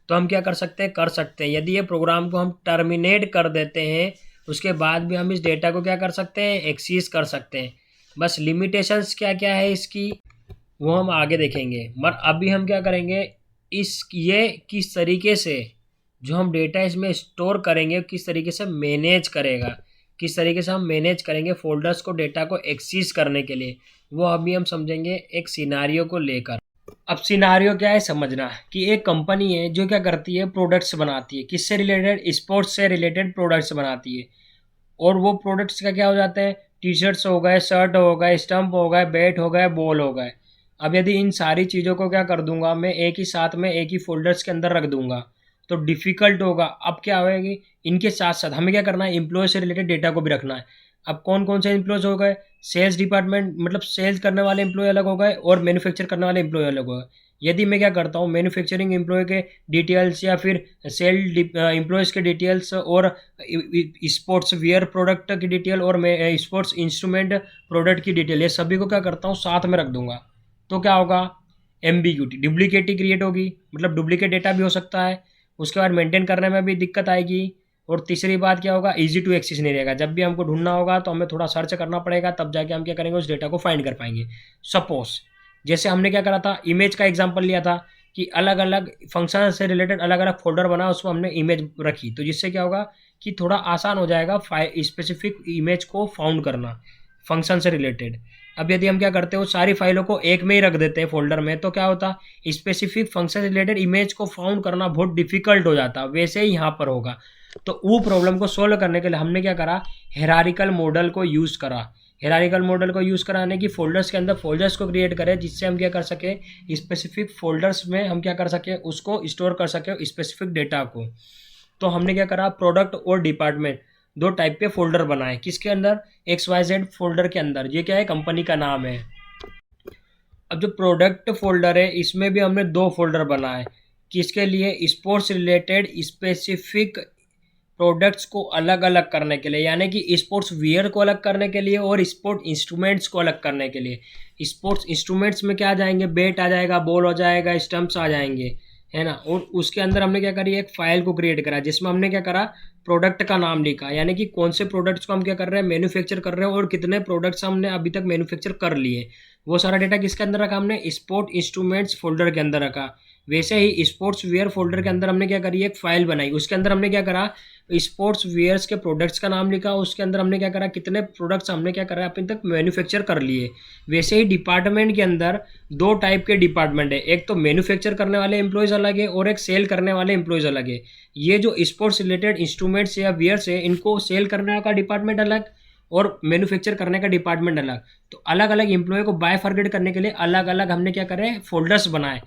तो हम क्या कर सकते हैं, कर सकते हैं। यदि ये प्रोग्राम को हम टर्मिनेट कर देते हैं उसके बाद भी हम इस डेटा को क्या कर सकते हैं, एक्सेस कर सकते हैं। बस लिमिटेशंस क्या क्या है इसकी वो हम आगे देखेंगे। मगर अभी हम क्या करेंगे, ये किस तरीके से जो हम डेटा इसमें स्टोर करेंगे किस तरीके से मैनेज करेगा, किस तरीके से हम मैनेज करेंगे फोल्डर्स को, डेटा को एक्सेस करने के लिए, वो अभी हम समझेंगे एक सिनारियो को लेकर। अब सिनारियो क्या है समझना, कि एक कंपनी है जो क्या करती है, प्रोडक्ट्स बनाती है। किससे रिलेटेड, स्पोर्ट्स से रिलेटेड प्रोडक्ट्स बनाती है। और वो प्रोडक्ट्स का क्या हो जाते हैं, टी शर्ट्स हो गए, शर्ट हो गए, स्टंप हो गए, बैट हो गए, बॉल हो गए। अब यदि इन सारी चीज़ों को क्या कर दूंगा मैं, एक ही साथ में एक ही फोल्डर्स के अंदर रख दूंगा तो डिफ़िकल्ट होगा। अब क्या होएगी, इनके साथ साथ हमें क्या करना है, एम्प्लॉय से रिलेटेड डेटा को भी रखना है। अब कौन कौन से एम्प्लॉयज हो गए, सेल्स डिपार्टमेंट, मतलब सेल्स करने वाले एम्प्लॉय अलग हो गए और मैन्युफैक्चर करने वाले एम्प्लॉय अलग हो गए। यदि मैं क्या करता हूँ, मैन्युफैक्चरिंग एम्प्लॉय के डिटेल्स या फिर सेल एम्प्लॉयज़ के डिटेल्स और स्पोर्ट्स वियर प्रोडक्ट की डिटेल और मैं स्पोर्ट्स इंस्ट्रूमेंट प्रोडक्ट की डिटेल, ये सभी को क्या करता हूँ, साथ में रख दूंगा। तो क्या होगा, एम्बिग्यूटी, डुप्लीकेटी क्रिएट होगी, मतलब डुप्लीकेट डेटा भी हो सकता है। उसके बाद मेंटेन करने में भी दिक्कत आएगी। और तीसरी बात क्या होगा, इजी टू एक्सेस नहीं रहेगा। जब भी हमको ढूंढना होगा तो हमें थोड़ा सर्च करना पड़ेगा, तब जाके हम क्या करेंगे, उस डेटा को फाइंड कर पाएंगे। सपोज जैसे हमने क्या करा था, इमेज का एग्जांपल लिया था कि अलग अलग फंक्शन से रिलेटेड अलग अलग फोल्डर बना, उसमें हमने इमेज रखी। तो जिससे क्या होगा कि थोड़ा आसान हो जाएगा स्पेसिफिक इमेज को फाउंड करना फंक्शन से रिलेटेड। अब यदि हम क्या करते हो, सारी फाइलों को एक में ही रख देते हैं फोल्डर में, तो क्या होता, स्पेसिफिक फंक्शन से रिलेटेड इमेज को फाउंड करना बहुत डिफिकल्ट हो जाता। वैसे ही यहाँ पर होगा। तो वो प्रॉब्लम को सोल्व करने के लिए हमने क्या करा, हेरारिकल मॉडल को यूज़ करा। हेरारिकल मॉडल को यूज़ कराने की फोल्डर्स के अंदर फोल्डर्स को क्रिएट करें, जिससे हम क्या कर सके, स्पेसिफिक फोल्डर्स में हम क्या कर सके, उसको स्टोर कर सके स्पेसिफिक डेटा को। तो हमने क्या करा, प्रोडक्ट और डिपार्टमेंट दो टाइप के फोल्डर बनाए। किसके अंदर, XYZ फोल्डर के अंदर। ये क्या है, कंपनी का नाम है। अब जो प्रोडक्ट फोल्डर है इसमें भी हमने दो फोल्डर बनाए। किसके लिए, स्पोर्ट्स रिलेटेड स्पेसिफिक प्रोडक्ट्स को अलग अलग करने के लिए, यानी कि स्पोर्ट्स वियर को अलग करने के लिए और स्पोर्ट इंस्ट्रूमेंट्स को अलग करने के लिए। स्पोर्ट्स इंस्ट्रूमेंट्स में क्या आ जाएंगे, बैट आ जाएगा, बॉल हो जाएगा, स्टंप्स आ जाएंगे, है ना। और उसके अंदर हमने क्या करी, एक फाइल को क्रिएट करा जिसमें हमने क्या करा, प्रोडक्ट का नाम लिखा, यानी कि कौन से प्रोडक्ट्स को हम क्या कर रहे हैं, मैन्युफैक्चर कर रहे हैं और कितने प्रोडक्ट्स हमने अभी तक मैन्युफैक्चर कर लिए। वो सारा डेटा किसके अंदर रखा हमने, स्पोर्ट इंस्ट्रूमेंट्स फोल्डर के अंदर रखा। वैसे ही स्पोर्ट्स वेयर फोल्डर के अंदर हमने क्या करी, एक फाइल बनाई, उसके अंदर हमने क्या करा, स्पोर्ट्स वेयर्स के प्रोडक्ट्स का नाम लिखा, उसके अंदर हमने क्या करा, कितने प्रोडक्ट्स हमने क्या करा अभी तक मैन्युफैक्चर कर लिए। वैसे ही डिपार्टमेंट के अंदर दो टाइप के डिपार्टमेंट है, एक तो मैन्युफैक्चर करने वाले एम्प्लॉयज़ अलग है और एक सेल करने वाले एम्प्लॉयज़ अलग है। ये जो स्पोर्ट्स रिलेटेड इंस्ट्रूमेंट्स या वियर्स है, इनको सेल करने का डिपार्टमेंट अलग और मैन्युफैक्चर करने का डिपार्टमेंट अलग। तो अलग अलग एम्प्लॉय को बायफर्गेट करने के लिए अलग अलग हमने क्या करे, फोल्डर्स बनाए।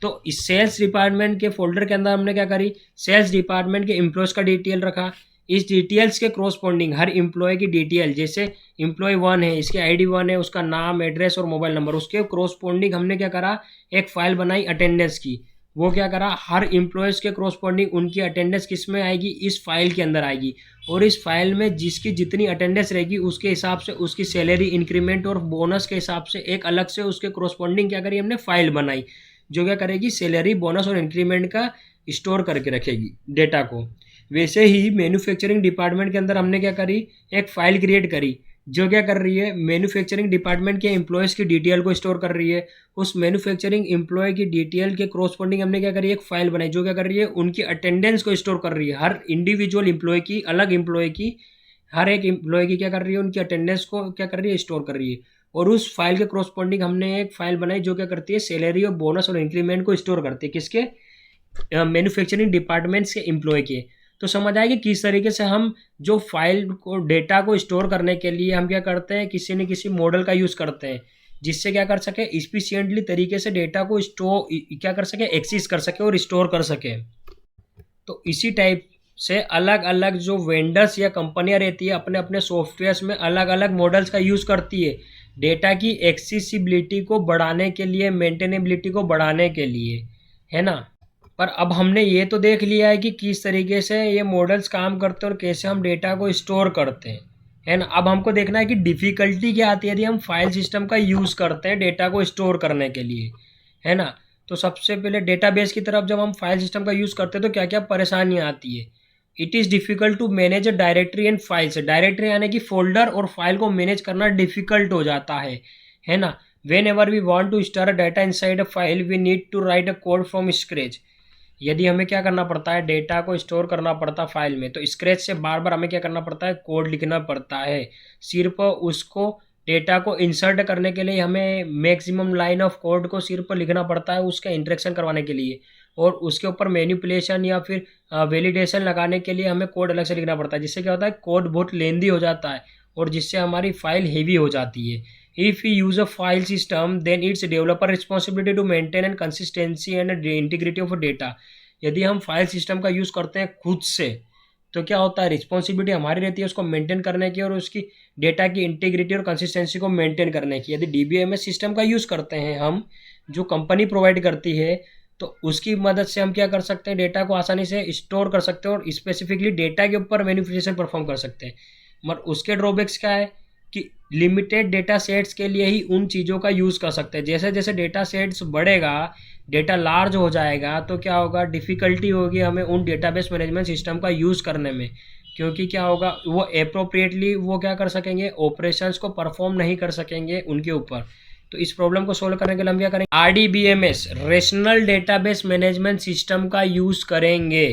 तो इस सेल्स डिपार्टमेंट के फोल्डर के अंदर हमने क्या करी, सेल्स डिपार्टमेंट के एम्प्लॉयज़ का डिटेल रखा। इस डिटेल्स के क्रॉसपोंडिंग हर एम्प्लॉय की डिटेल, जैसे एम्प्लॉय 1 है, इसकी ID 1 है, उसका नाम, एड्रेस और मोबाइल नंबर, उसके क्रॉसपोंडिंग हमने क्या करा, एक फाइल बनाई अटेंडेंस की। वो क्या करा, हर एम्प्लॉयज़ के क्रॉसपोंडिंग उनकी अटेंडेंस किस में आएगी, इस फाइल के अंदर आएगी। और इस फाइल में जिसकी जितनी अटेंडेंस रहेगी उसके हिसाब से उसकी सैलरी, इंक्रीमेंट और बोनस के हिसाब से एक अलग से उसके क्रॉसपोंडिंग क्या करी हमने, फाइल बनाई, जो क्या करेगी, सैलरी, बोनस और इंक्रीमेंट का स्टोर करके रखेगी डेटा को। वैसे ही मैन्युफैक्चरिंग डिपार्टमेंट के अंदर हमने क्या करी, एक फाइल क्रिएट करी, जो क्या कर रही है, मैन्युफैक्चरिंग डिपार्टमेंट के एम्प्लॉयज़ की डिटेल को स्टोर कर रही है। उस मैन्युफैक्चरिंग एम्प्लॉय की डिटेल के क्रॉसपोंडिंग हमने क्या करी, एक फाइल बनाई, जो क्या कर रही है, उनकी अटेंडेंस को स्टोर कर रही है। हर इंडिविजुअल एम्प्लॉय की, अलग एम्प्लॉय की, हर एक एम्प्लॉय की क्या कर रही है, उनकी अटेंडेंस को क्या कर रही है, स्टोर कर रही है। और उस फाइल के क्रॉसपोंडिंग हमने एक फाइल बनाई, जो क्या करती है, सैलरी और बोनस और इंक्रीमेंट को स्टोर करती है, किसके, मैन्युफैक्चरिंग डिपार्टमेंट्स के एम्प्लॉय के। तो समझ आएगी किस तरीके से हम जो फाइल को, डेटा को स्टोर करने के लिए हम क्या करते हैं, किसी न किसी मॉडल का यूज़ करते हैं, जिससे क्या कर सके, इफिशिएंटली तरीके से डेटा को स्टोर क्या कर सके, एक्सेस कर सके और स्टोर कर सके। तो इसी टाइप से अलग अलग जो वेंडर्स या कंपनियां रहती है, अपने अपने सॉफ्टवेयर्स में अलग अलग मॉडल्स का यूज़ करती है डेटा की एक्सेसिबिलिटी को बढ़ाने के लिए, मेंटेनेबिलिटी को बढ़ाने के लिए, है ना। पर अब हमने ये तो देख लिया है कि किस तरीके से ये मॉडल्स काम करते हैं और कैसे हम डेटा को स्टोर करते हैं, है ना। अब हमको देखना है कि डिफ़िकल्टी क्या आती है यदि हम फाइल सिस्टम का यूज़ करते हैं डेटा को स्टोर करने के लिए, है ना। तो सबसे पहले डेटाबेस की तरफ जब हम फाइल सिस्टम का यूज़ करते हैं तो क्या क्या परेशानियाँ आती है। It is difficult to manage a directory and files. Directory यानी कि फोल्डर और फाइल को मैनेज करना डिफ़िकल्ट हो जाता है ना। Whenever we want to store data inside a file we need to write a code from scratch. यदि हमें क्या करना पड़ता है, डेटा को स्टोर करना पड़ता है फाइल में, तो स्क्रैच से बार बार हमें क्या करना पड़ता है, कोड लिखना पड़ता है। सिर्फ उसको डेटा को इंसर्ट करने के लिए हमें मैक्सिमम लाइन ऑफ कोड को सिर्फ लिखना पड़ता है उसका इंटरेक्शन करवाने के लिए, और उसके ऊपर मैनिपुलेशन या फिर वैलिडेशन लगाने के लिए हमें कोड अलग से लिखना पड़ता है, जिससे क्या होता है, कोड बहुत लेंदी हो जाता है और जिससे हमारी फाइल हेवी हो जाती है। If we use a file system, then it's developer responsibility to maintain and consistency and integrity of data। यदि हम फाइल सिस्टम का यूज़ करते हैं खुद से, तो क्या होता है, रिस्पॉन्सिबिलिटी हमारी रहती है उसको मेंटेन करने की और उसकी डेटा की इंटीग्रिटी और कंसिस्टेंसी को मेंटेन करने की। यदि DBMS सिस्टम का यूज़ करते हैं हम, जो कंपनी प्रोवाइड करती है, तो उसकी मदद से हम क्या कर सकते हैं, डेटा को आसानी से स्टोर कर सकते हैं और स्पेसिफिकली डेटा के ऊपर मैनिपुलेशन परफॉर्म कर सकते हैं। मगर उसके ड्रॉबैक्स क्या है कि लिमिटेड डेटा सेट्स के लिए ही उन चीज़ों का यूज़ कर सकते हैं। जैसे जैसे डेटा सेट्स बढ़ेगा, डेटा लार्ज हो जाएगा, तो क्या होगा, डिफ़िकल्टी होगी हमें उन डेटाबेस मैनेजमेंट सिस्टम का यूज़ करने में, क्योंकि क्या होगा, वो अप्रोप्रिएटली वो क्या कर सकेंगे, ऑपरेशंस को परफॉर्म नहीं कर सकेंगे उनके ऊपर। तो इस प्रॉब्लम को सोल्व करने के लिए हम क्या करेंगे, RDBMS, rational database management system का यूज़ करेंगे।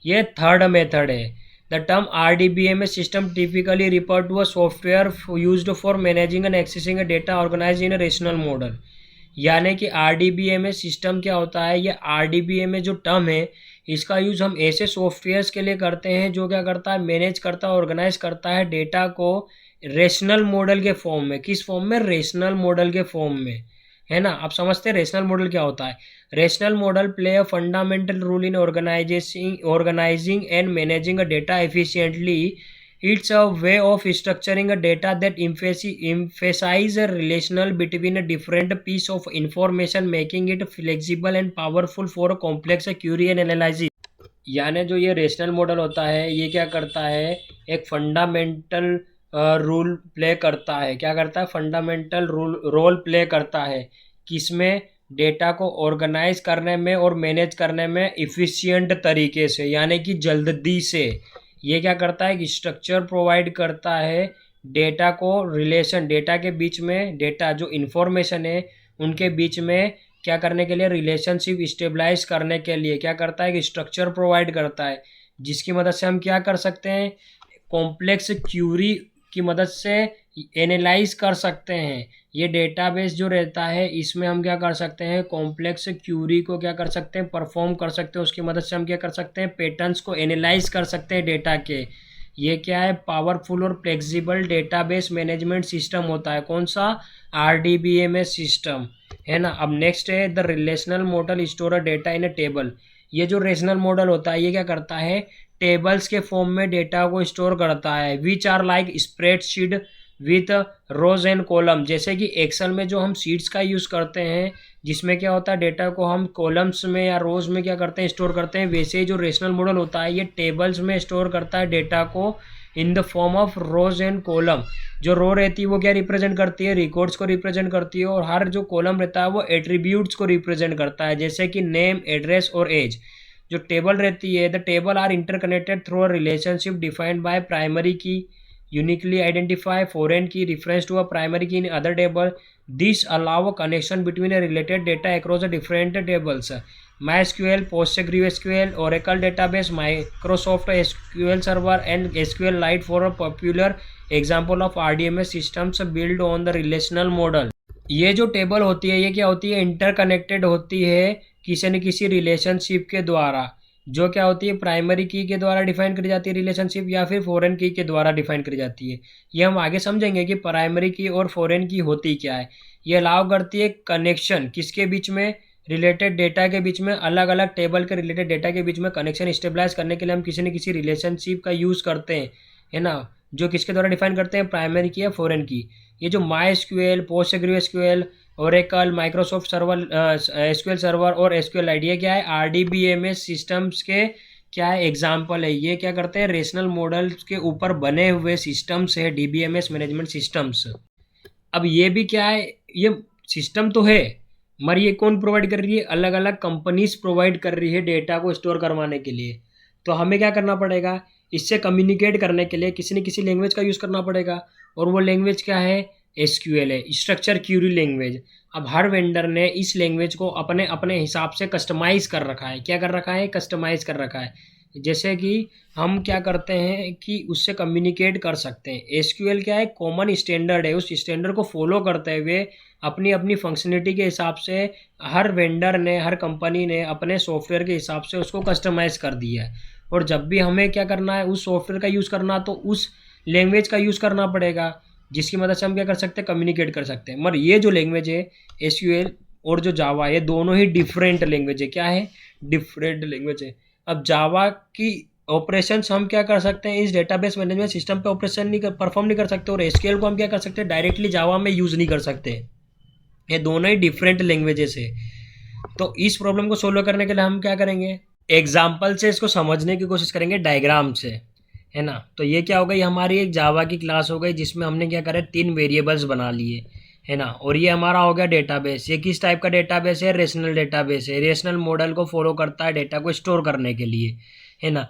ये थर्ड मेथड है। The term RDBMS system typically refer to a software used for managing and accessing a data organized in a rational model। यानी कि RDBMS सिस्टम क्या होता है, ये RDBMS जो टर्म है, इसका यूज़ हम ऐसे सॉफ्टवेयर्स के लिए करते हैं जो क्या करता है, मैनेज करता है, ऑर्गेनाइज करता है डेटा को रेशनल मॉडल के फॉर्म में। किस फॉर्म में, रेशनल मॉडल के फॉर्म में, है ना। आप समझते हैं रेशनल मॉडल क्या होता है। Relational model play a fundamental role in organising and managing a data efficiently. It's a way of structuring a data that emphasize a relational between a different piece of information, making it flexible and powerful for a complex query and analysis। यानी जो ये रेशनल मॉडल होता है, ये क्या करता है, एक फंडामेंटल रोल प्ले करता है। क्या करता है, फंडामेंटल रोल प्ले करता है, किसमें, डेटा को ऑर्गेनाइज करने में और मैनेज करने में इफ़िशिएंट तरीके से, यानी कि जल्दी से। ये क्या करता है कि स्ट्रक्चर प्रोवाइड करता है डेटा को, रिलेशन डेटा के बीच में, डेटा जो इन्फॉर्मेशन है उनके बीच में क्या करने के लिए, रिलेशनशिप स्टेबलाइज करने के लिए क्या करता है कि स्ट्रक्चर प्रोवाइड करता है, जिसकी मदद से हम क्या कर सकते हैं, कॉम्प्लेक्स क्यूरी की मदद से एनालाइज कर सकते हैं। ये डेटाबेस जो रहता है इसमें हम क्या कर सकते हैं, कॉम्प्लेक्स क्यूरी को क्या कर सकते हैं, परफॉर्म कर सकते हैं। उसकी मदद से हम क्या कर सकते हैं, पैटर्न्स को एनालाइज कर सकते हैं डेटा के। ये क्या है, पावरफुल और फ्लेक्सिबल डेटाबेस मैनेजमेंट सिस्टम होता है। कौन सा, RDBMS सिस्टम, है ना। अब नेक्स्ट है the relational model store data in a table. ये जो रेशनल मॉडल होता है ये क्या करता है, टेबल्स के फॉर्म में डेटा को स्टोर करता है, which are like spreadsheet with rows and column. जैसे कि एक्सेल में जो हम शीट्स का यूज़ करते हैं जिसमें क्या होता है, डेटा को हम कॉलम्स में या रोज में क्या करते हैं, स्टोर करते हैं, वैसे ही जो रेशनल मॉडल होता है ये टेबल्स में स्टोर करता है डेटा को in the form of rose and column. जो रो रहती है वो क्या रिप्रेजेंट करती है, रिकॉर्ड्स को रिप्रेजेंट करती है, और हर जो कॉलम रहता है वो एट्रीब्यूट्स को रिप्रेजेंट करता है, जैसे कि नेम, एड्रेस और एज। जो टेबल रहती है, the table are interconnected through a relationship defined by primary key, uniquely identify foreign key reference to a primary key in other table. This allow a connection between a related data across the different tables. MySQL, PostgreSQL, Oracle database, Microsoft SQL Server and SQLite for a popular example of RDMS systems built on the relational model. ये जो टेबल होती है ये क्या होती है, इंटरकनेक्टेड होती है किसी न किसी रिलेशनशिप के द्वारा, जो क्या होती है, प्राइमरी की के द्वारा डिफाइन करी जाती है रिलेशनशिप, या फिर फॉरेन की के द्वारा डिफाइन करी जाती है। ये हम आगे समझेंगे कि प्राइमरी की और फॉरेन की होती क्या है। ये अलाउ करती है कनेक्शन किसके बीच में, रिलेटेड डेटा के बीच में, अलग अलग टेबल के रिलेटेड डेटा के बीच में कनेक्शन स्टेबलाइज करने के लिए हम किसी न किसी रिलेशनशिप का यूज़ करते हैं, है ना, जो किसके द्वारा डिफाइन करते हैं, प्राइमरी की या फॉरेन की। ये जो MySQL, PostgreSQL, Oracle, Microsoft server, SQL server और SQLite, ये क्या है, RDBMS सिस्टम्स के क्या है, एग्जाम्पल है। ये क्या करते हैं, रेशनल मॉडल्स के ऊपर बने हुए सिस्टम्स है, DBMS मैनेजमेंट सिस्टम्स। अब ये भी क्या है, ये सिस्टम तो है मगर ये कौन प्रोवाइड कर रही है, अलग अलग कंपनीज प्रोवाइड कर रही है डेटा को स्टोर करवाने के लिए। तो हमें क्या करना पड़ेगा, इससे कम्युनिकेट करने के लिए किसी न किसी लैंग्वेज का यूज़ करना पड़ेगा, और वो लैंग्वेज क्या है, SQL है, स्ट्रक्चर क्यूरी लैंग्वेज। अब हर वेंडर ने इस लैंग्वेज को अपने अपने हिसाब से कस्टमाइज़ कर रखा है। क्या कर रखा है, कस्टमाइज़ कर रखा है। जैसे कि हम क्या करते हैं कि उससे कम्युनिकेट कर सकते हैं। SQL क्या है, कॉमन स्टैंडर्ड है, उस स्टैंडर्ड को फॉलो करते हुए अपनी अपनी फंक्शनलिटी के हिसाब से हर वेंडर ने, हर कंपनी ने अपने सॉफ्टवेयर के हिसाब से उसको कस्टमाइज़ कर दिया है। और जब भी हमें क्या करना है, उस सॉफ्टवेयर का यूज़ करना, तो उस लैंग्वेज का यूज़ करना पड़ेगा, जिसकी मदद से हम क्या कर सकते हैं, कम्युनिकेट कर सकते हैं। मगर ये जो लैंग्वेज है SQL और जो जावा, ये दोनों ही डिफरेंट लैंग्वेज है। क्या है, डिफरेंट लैंग्वेज है। अब जावा की ऑपरेशंस हम क्या कर सकते हैं, इस डेटाबेस मैनेजमेंट सिस्टम पे ऑपरेशन नहीं परफॉर्म नहीं कर सकते, और SQL को हम क्या कर सकते हैं, डायरेक्टली जावा में यूज़ नहीं कर सकते। ये दोनों ही डिफरेंट लैंग्वेजेस है। तो इस प्रॉब्लम को सोल्व करने के लिए हम क्या करेंगे, एग्जाम्पल से इसको समझने की कोशिश करेंगे, डायग्राम से, है ना। तो ये क्या हो गई, हमारी एक जावा की क्लास हो गई जिसमें हमने क्या करा, 3 वेरिएबल्स बना लिए, है ना। और ये हमारा हो गया डेटाबेस। ये किस टाइप का डेटाबेस है, रेशनल डेटाबेस है, रेशनल मॉडल को फॉलो करता है डेटा को स्टोर करने के लिए, है ना।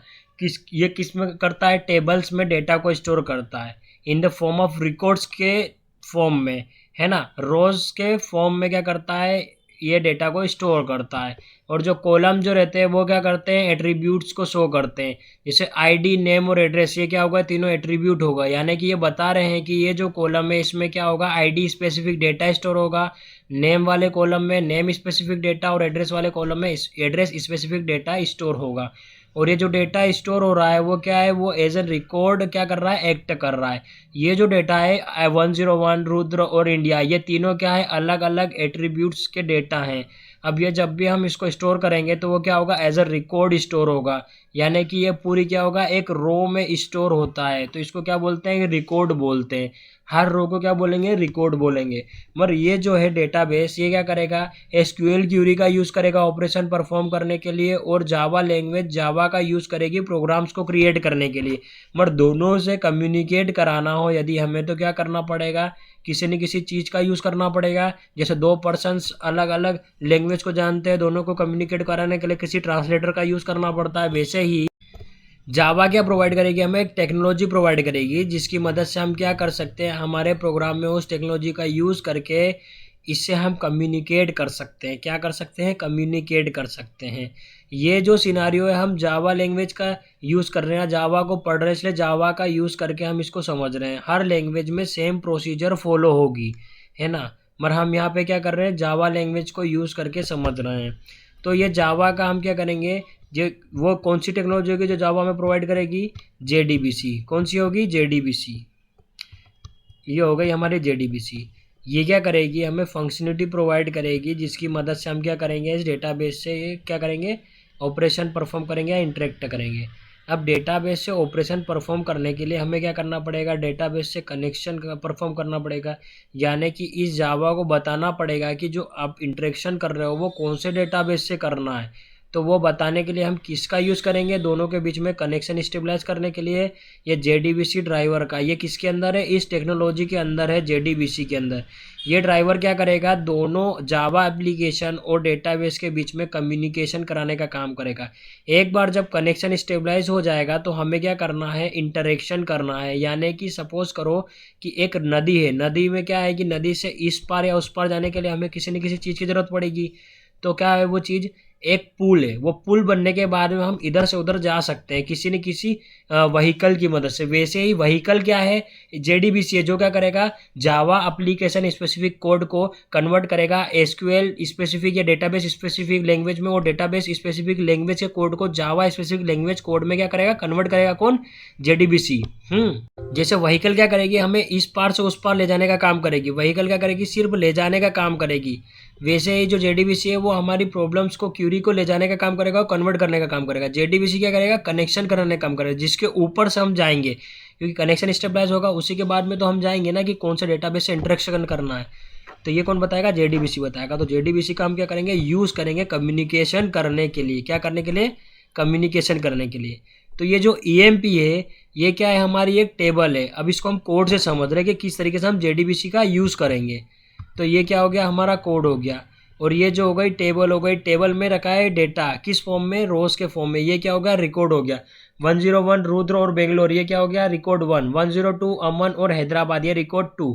ये किस में करता है, टेबल्स में डेटा को स्टोर करता है in the form of records के फॉर्म में, है ना। रोज के फॉर्म में क्या करता है, ये डेटा को स्टोर करता है। और जो कॉलम जो रहते हैं वो क्या करते हैं, एट्रीब्यूट्स को शो करते हैं, जैसे ID, नेम और एड्रेस। ये क्या होगा, तीनों एट्रीब्यूट होगा, यानी कि ये बता रहे हैं कि ये जो कॉलम है इसमें क्या होगा, ID स्पेसिफिक डेटा स्टोर होगा, नेम वाले कॉलम में नेम स्पेसिफिक डेटा, और एड्रेस वाले कॉलम में एड्रेस स्पेसिफिक डेटा स्टोर होगा। और ये जो डेटा स्टोर हो रहा है वो क्या है, वो एज ए रिकॉर्ड क्या कर रहा है, एक्ट कर रहा है। ये जो डेटा है 101, रुद्र और इंडिया, ये तीनों क्या है, अलग अलग एट्रीब्यूट्स के डेटा हैं। अब ये जब भी हम इसको स्टोर करेंगे तो वो क्या होगा, एज अ रिकॉर्ड स्टोर होगा, यानी कि ये पूरी क्या होगा, एक रो में स्टोर होता है, तो इसको क्या बोलते हैं, रिकॉर्ड बोलते हैं। हर रो को क्या बोलेंगे, रिकॉर्ड बोलेंगे। मगर ये जो है डेटाबेस, ये क्या करेगा, SQL क्यूरी का यूज़ करेगा ऑपरेशन परफॉर्म करने के लिए, और जावा लैंग्वेज जावा का यूज़ करेगी प्रोग्राम्स को क्रिएट करने के लिए। मगर दोनों से कम्युनिकेट कराना हो यदि हमें, तो क्या करना पड़ेगा, किसी न किसी चीज़ का यूज़ करना पड़ेगा। जैसे 2 पर्सन्स अलग अलग लैंग्वेज को जानते हैं, दोनों को कम्युनिकेट कराने के लिए किसी ट्रांसलेटर का यूज़ करना पड़ता है। वैसे ही जावा क्या प्रोवाइड करेगी, हमें एक टेक्नोलॉजी प्रोवाइड करेगी जिसकी मदद से हम क्या कर सकते हैं, हमारे प्रोग्राम में उस टेक्नोलॉजी का यूज़ करके इससे हम कम्युनिकेट कर सकते हैं। क्या कर सकते हैं, कम्युनिकेट कर सकते हैं। ये जो सिनारियो है, हम जावा लैंग्वेज का यूज़ कर रहे हैं, जावा को पढ़ रहे हैं, इसलिए जावा का यूज़ करके हम इसको समझ रहे हैं। हर लैंग्वेज में सेम प्रोसीजर फॉलो होगी, है ना। मगर हम यहाँ पे क्या कर रहे हैं, जावा लैंग्वेज को यूज़ करके समझ रहे हैं। तो ये जावा का हम क्या करेंगे, जो वो कौन सी टेक्नोलॉजी होगी जो जावा में प्रोवाइड करेगी, जेडीबीसी। कौन सी होगी, जेडीबीसी। ये हो गई हमारी जेडीबीसी। ये क्या करेगी, हमें फंक्शनलिटी प्रोवाइड करेगी जिसकी मदद से हम क्या करेंगे, इस डेटाबेस से क्या करेंगे, ऑपरेशन परफॉर्म करेंगे या इंटरेक्ट करेंगे। अब डेटाबेस से ऑपरेशन परफॉर्म करने के लिए हमें क्या करना पड़ेगा, डेटाबेस से कनेक्शन परफॉर्म करना पड़ेगा। यानी कि इस जावा को बताना पड़ेगा कि जो आप इंटरेक्शन कर रहे हो वो कौन से डेटाबेस से करना है। तो वो बताने के लिए हम किसका यूज़ करेंगे, दोनों के बीच में कनेक्शन स्टेबलाइज करने के लिए ये जेडीबीसी ड्राइवर का। ये किसके अंदर है, इस टेक्नोलॉजी के अंदर है, जेडीबीसी के अंदर। ये ड्राइवर क्या करेगा, दोनों जावा एप्लीकेशन और डेटाबेस के बीच में कम्युनिकेशन कराने का काम करेगा। एक बार जब कनेक्शन स्टेबलाइज हो जाएगा तो हमें क्या करना है, इंटरेक्शन करना है। यानी कि सपोज करो कि एक नदी है, नदी में क्या है कि नदी से इस पार या उस पार जाने के लिए हमें किसी न किसी चीज़ की ज़रूरत पड़ेगी। तो क्या है वो चीज़, एक पुल है। वो पुल बनने के बाद में हम इधर से उधर जा सकते हैं किसी न किसी व्हीकल की मदद से। वैसे ही व्हीकल क्या है, जेडीबीसी है, जो क्या करेगा, जावा एप्लीकेशन स्पेसिफिक कोड को कन्वर्ट करेगा एसक्यूएल स्पेसिफिक या डेटाबेस स्पेसिफिक लैंग्वेज में, और डेटाबेस स्पेसिफिक लैंग्वेज के कोड को जावा स्पेसिफिक लैंग्वेज कोड में क्या करेगा, कन्वर्ट करेगा। कौन, जेडीबीसी। जैसे व्हीकल क्या करेगी, हमें इस पार से उस पार ले जाने का काम करेगी। व्हीकल क्या करेगी, सिर्फ ले जाने का काम करेगी। वैसे ही जो जेडीबीसी है वो हमारी प्रॉब्लम्स को, क्यूरी को ले जाने का काम करेगा और कन्वर्ट करने का काम करेगा। जेडीबीसी क्या करेगा, कनेक्शन कराने का काम करेगा, जिसके ऊपर से हम जाएंगे, क्योंकि कनेक्शन स्टेबलाइज होगा उसी के बाद में तो हम जाएंगे ना कि कौन सा डेटाबेस से इंटरेक्शन करना है। तो ये कौन बताएगा, जेडीबीसी बताएगा। तो जेडीबीसी का हम क्या करेंगे, यूज़ करेंगे कम्युनिकेशन करने के लिए। क्या करने के लिए, कम्युनिकेशन करने के लिए। तो ये जो ईएमपी है, ये क्या है, हमारी एक टेबल है। अब इसको हम कोड से समझ रहे हैं कि किस तरीके से हम जेडीबीसी का यूज़ करेंगे। तो ये क्या हो गया, हमारा कोड हो गया। और ये जो हो गई टेबल हो गई, टेबल में रखा है डेटा, किस फॉर्म में, रोज के फॉर्म में। ये क्या हो गया, रिकॉर्ड हो गया। 101 रुद्र और बेंगलोर, ये क्या हो गया, रिकॉर्ड 1। 102 अमन और हैदराबाद, ये रिकॉर्ड 2।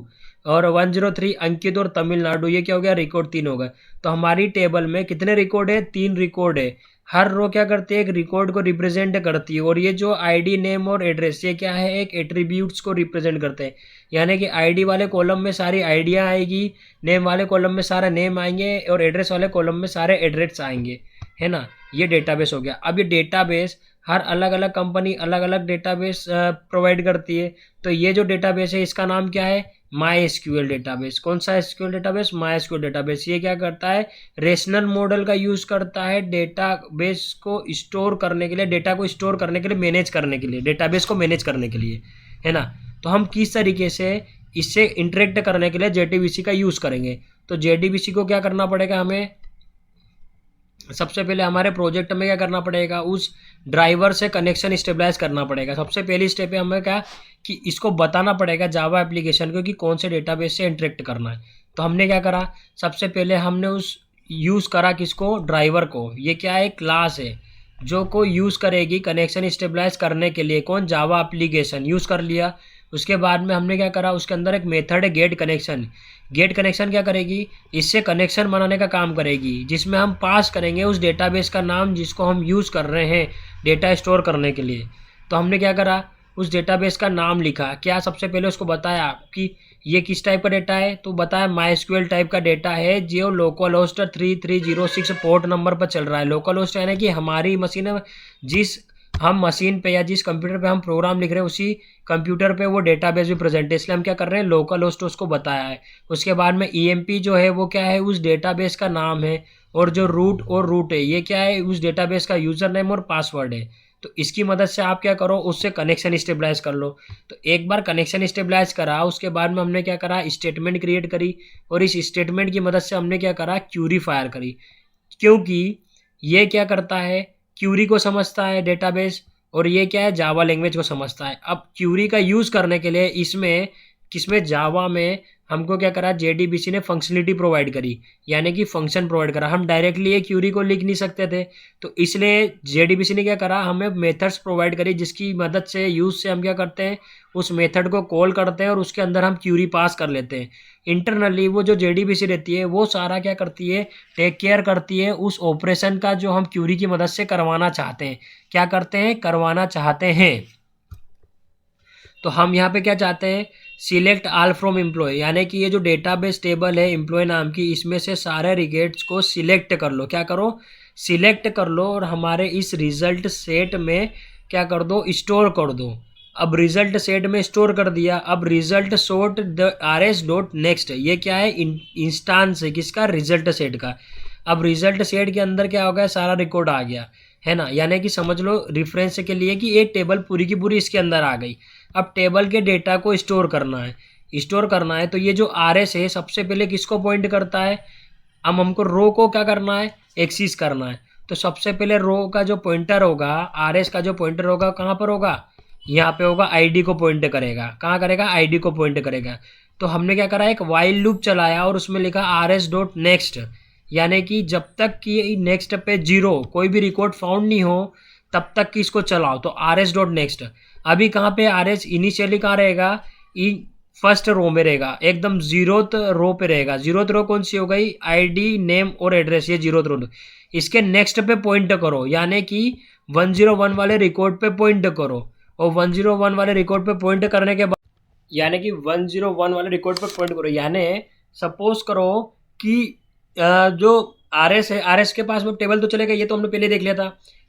और 103 अंकित और तमिलनाडु, ये क्या हो गया, रिकॉर्ड 3 हो गया। तो हमारी टेबल में कितने रिकॉर्ड है, 3 रिकॉर्ड है। हर रो क्या करती है, एक रिकॉर्ड को रिप्रेजेंट करती है। और ये जो आईडी, नेम और एड्रेस, ये क्या है, एक एट्रीब्यूट्स को रिप्रेजेंट करते हैं। यानी कि आईडी वाले कॉलम में सारी आइडिया आएगी, नेम वाले कॉलम में सारा नेम आएंगे, और एड्रेस वाले कॉलम में सारे एड्रेस आएंगे, है ना। ये डेटाबेस हो गया। अब ये डेटाबेस, हर अलग अलग कंपनी अलग अलग डेटाबेस प्रोवाइड करती है। तो ये जो डेटाबेस है इसका नाम क्या है, माई एसक्यूएल डेटाबेस। कौन सा SQL database, my SQL database. ये क्या करता है, रेशनल मॉडल का यूज़ करता है डेटाबेस को स्टोर करने के लिए, डेटा को स्टोर करने के लिए, मैनेज करने के लिए, डेटाबेस को मैनेज करने के लिए, है ना। तो हम किस तरीके से इससे इंटरेक्ट करने के लिए जेडीबीसी का यूज़ करेंगे। तो जेडीबीसी को क्या करना पड़ेगा, हमें सबसे पहले हमारे प्रोजेक्ट में क्या करना पड़ेगा, उस ड्राइवर से कनेक्शन स्टेबलाइज करना पड़ेगा। सबसे पहली स्टेप है हमें क्या, कि इसको बताना पड़ेगा जावा एप्लीकेशन को कि कौन से डेटाबेस से इंटरेक्ट करना है। तो हमने क्या करा, सबसे पहले हमने उस यूज़ करा किसको, ड्राइवर को। ये क्या है, क्लास है जो को यूज़ करेगी कनेक्शन स्टेबलाइज करने के लिए। कौन, जावा एप्लीकेशन यूज़ कर लिया। उसके बाद में हमने क्या करा, उसके अंदर एक मेथड है गेट कनेक्शन। गेट कनेक्शन क्या करेगी, इससे कनेक्शन बनाने का काम करेगी, जिसमें हम पास करेंगे उस डेटाबेस का नाम जिसको हम यूज़ कर रहे हैं डेटा स्टोर करने के लिए। तो हमने क्या करा, उस डेटाबेस का नाम लिखा। क्या, सबसे पहले उसको बताया कि ये किस टाइप का डेटा है। तो बताया माईएसक्यूएल टाइप का डेटा है जो लोकल होस्ट 3306 पोर्ट नंबर पर चल रहा है। लोकल होस्ट यानी कि हमारी मशीन, जिस हम मशीन पे या जिस कंप्यूटर पे हम प्रोग्राम लिख रहे हैं उसी कंप्यूटर पे वो डेटाबेस भी प्रेजेंट है, इसलिए हम क्या कर रहे हैं, लोकल होस्ट उसको बताया है। उसके बाद में ईएमपी जो है वो क्या है, उस डेटाबेस का नाम है। और जो रूट है ये क्या है, उस डेटाबेस का यूज़र नेम और पासवर्ड है। तो इसकी मदद से आप क्या करो, उससे कनेक्शन स्टेबलाइज कर लो। तो एक बार कनेक्शन स्टेबलाइज करा, उसके बाद में हमने क्या करा, स्टेटमेंट क्रिएट करी। और इस स्टेटमेंट की मदद से हमने क्या करा, क्यूरी फायर करी। क्योंकि ये क्या करता है, क्यूरी को समझता है डेटाबेस, और ये क्या है, जावा लैंग्वेज को समझता है। अब क्यूरी का यूज़ करने के लिए इसमें किसमें, जावा में हमको क्या करा, जेडीबीसी ने फंक्शनलिटी प्रोवाइड करी, यानी कि फंक्शन प्रोवाइड करा। हम डायरेक्टली ये क्यूरी को लिख नहीं सकते थे, तो इसलिए जेडीबीसी ने क्या करा, हमें मेथड्स प्रोवाइड करी, जिसकी मदद से, यूज से हम क्या करते हैं, उस मेथड को कॉल करते हैं और उसके अंदर हम क्यूरी पास कर लेते हैं। इंटरनली वो जो जेडीबीसी रहती है वो सारा क्या करती है, टेक केयर करती है उस ऑपरेशन का जो हम क्यूरी की मदद से करवाना चाहते हैं। क्या करते हैं, करवाना चाहते हैं। तो हम यहाँ पे क्या चाहते हैं, सिलेक्ट ऑल फ्रॉम एम्प्लॉय, यानी कि ये जो डेटाबेस टेबल है एम्प्लॉय नाम की, इसमें से सारे रिकॉर्ड्स को सिलेक्ट कर लो। क्या करो, सिलेक्ट कर लो, और हमारे इस रिजल्ट सेट में क्या कर दो, स्टोर कर दो। अब रिजल्ट सेट में स्टोर कर दिया। अब result sort the rs dot next, ये क्या है, इंस्टांस है किसका, रिजल्ट सेट का। अब रिजल्ट सेट के अंदर क्या हो गया, सारा रिकॉर्ड आ गया है ना, यानी कि समझ लो रिफरेंस के लिए कि एक टेबल पूरी की पूरी इसके अंदर आ गई। अब टेबल के डेटा को स्टोर करना है, तो ये जो RS है सबसे पहले किसको पॉइंट करता है, अब हमको रो को क्या करना है, एक्सेस करना है। तो सबसे पहले रो का जो पॉइंटर होगा, RS का जो पॉइंटर होगा कहाँ पर होगा, यहाँ पे होगा, ID को पॉइंट करेगा। कहाँ करेगा, ID को पॉइंट करेगा। तो हमने क्या करा, एक वाइल लूप चलाया और उसमें लिखा RS डॉट नेक्स्ट, यानी कि जब तक कि नेक्स्ट पे 0 कोई भी रिकॉर्ड फाउंड नहीं हो तब तक कि इसको चलाओ। तो RS डॉट नेक्स्ट, अभी कहाँ पे RS इनिशियली कहाँ रहेगा, फर्स्ट रो में रहेगा, एकदम 0th रो पे रहेगा। 0th रो कौन सी हो गई, ID नेम और एड्रेस, ये 0th रो। इसके नेक्स्ट पे पॉइंट करो, यानी कि 101 वाले रिकॉर्ड पे पॉइंट करो, और 101 वाले रिकॉर्ड पे पॉइंट करने के बाद, यानी कि 101 वाले रिकॉर्ड पे पॉइंट करो, यानी सपोज करो कि जो RS है, RS के पास में टेबल तो चलेगा, ये तो हमने पहले देख लिया था,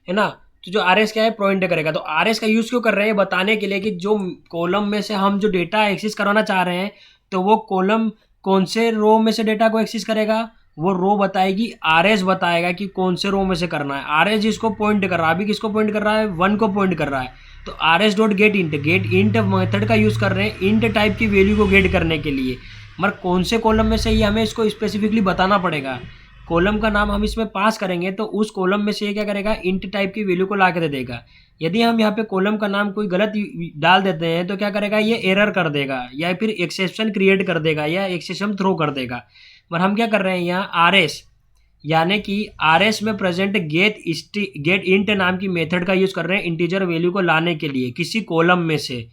है ना। तो जो RS क्या है, पॉइंट करेगा। तो RS का यूज़ क्यों कर रहे हैं, बताने के लिए कि जो कॉलम में से हम जो डेटा एक्सेस करवाना चाह रहे हैं, तो वो कॉलम कौन से रो में से डेटा को एक्सेस करेगा, वो रो बताएगी, RS बताएगा कि कौन से रो में से करना है। RS जिसको पॉइंट कर रहा है, अभी किसको पॉइंट कर रहा है, 1 को पॉइंट कर रहा है। तो RS dot gate int method का यूज़ कर रहे हैं इंट टाइप की वैल्यू को गेट करने के लिए। मगर कौन से कॉलम में से, ये हमें इसको स्पेसिफिकली बताना पड़ेगा। कॉलम का नाम हम इसमें पास करेंगे तो उस कॉलम में से ये क्या करेगा, इंट टाइप की वैल्यू को ला के दे देगा। यदि हम यहाँ पे कॉलम का नाम कोई गलत डाल देते हैं तो क्या करेगा, ये एरर कर देगा, या फिर एक्सेप्शन क्रिएट कर देगा, या एक्सेप्शन थ्रो कर देगा। पर हम क्या कर रहे हैं यहाँ, RS यानी कि RS में प्रेजेंट गेट इंट नाम की मेथड का यूज़ कर रहे हैं इंटीजर वैल्यू को लाने के लिए किसी कॉलम में से,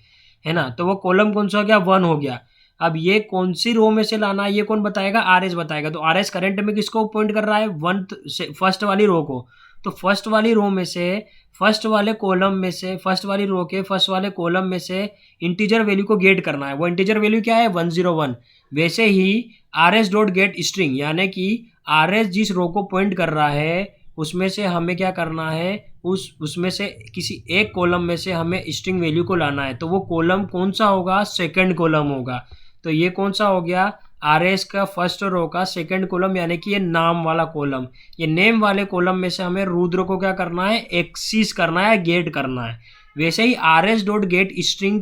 है ना। तो वो कॉलम कौन सा हो गया, 1 हो गया। अब ये कौन सी रो में से लाना है, ये कौन बताएगा, RS बताएगा। तो RS करंट में किसको पॉइंट कर रहा है, 1 से फर्स्ट वाली रो को। तो फर्स्ट वाली रो में से, फर्स्ट वाले कॉलम में से, फर्स्ट वाली रो के फर्स्ट वाले कॉलम में से इंटीजर वैल्यू को गेट करना है। वो इंटीजर वैल्यू क्या है, 101। वैसे ही RS डॉट गेट स्ट्रिंग, यानी कि RS जिस रो को पॉइंट कर रहा है उसमें से हमें क्या करना है, उसमें से किसी एक कॉलम में से हमें स्ट्रिंग वैल्यू को लाना है। तो वो कॉलम कौन सा होगा, सेकंड कॉलम होगा। तो ये कौन सा हो गया, RS का फर्स्ट रो का सेकंड कॉलम, यानी कि ये नाम वाला कॉलम। ये नेम वाले कॉलम में से हमें रुद्र को क्या करना है, एक्सेस करना है, गेट करना है। वैसे ही RS डॉट गेट स्ट्रिंग,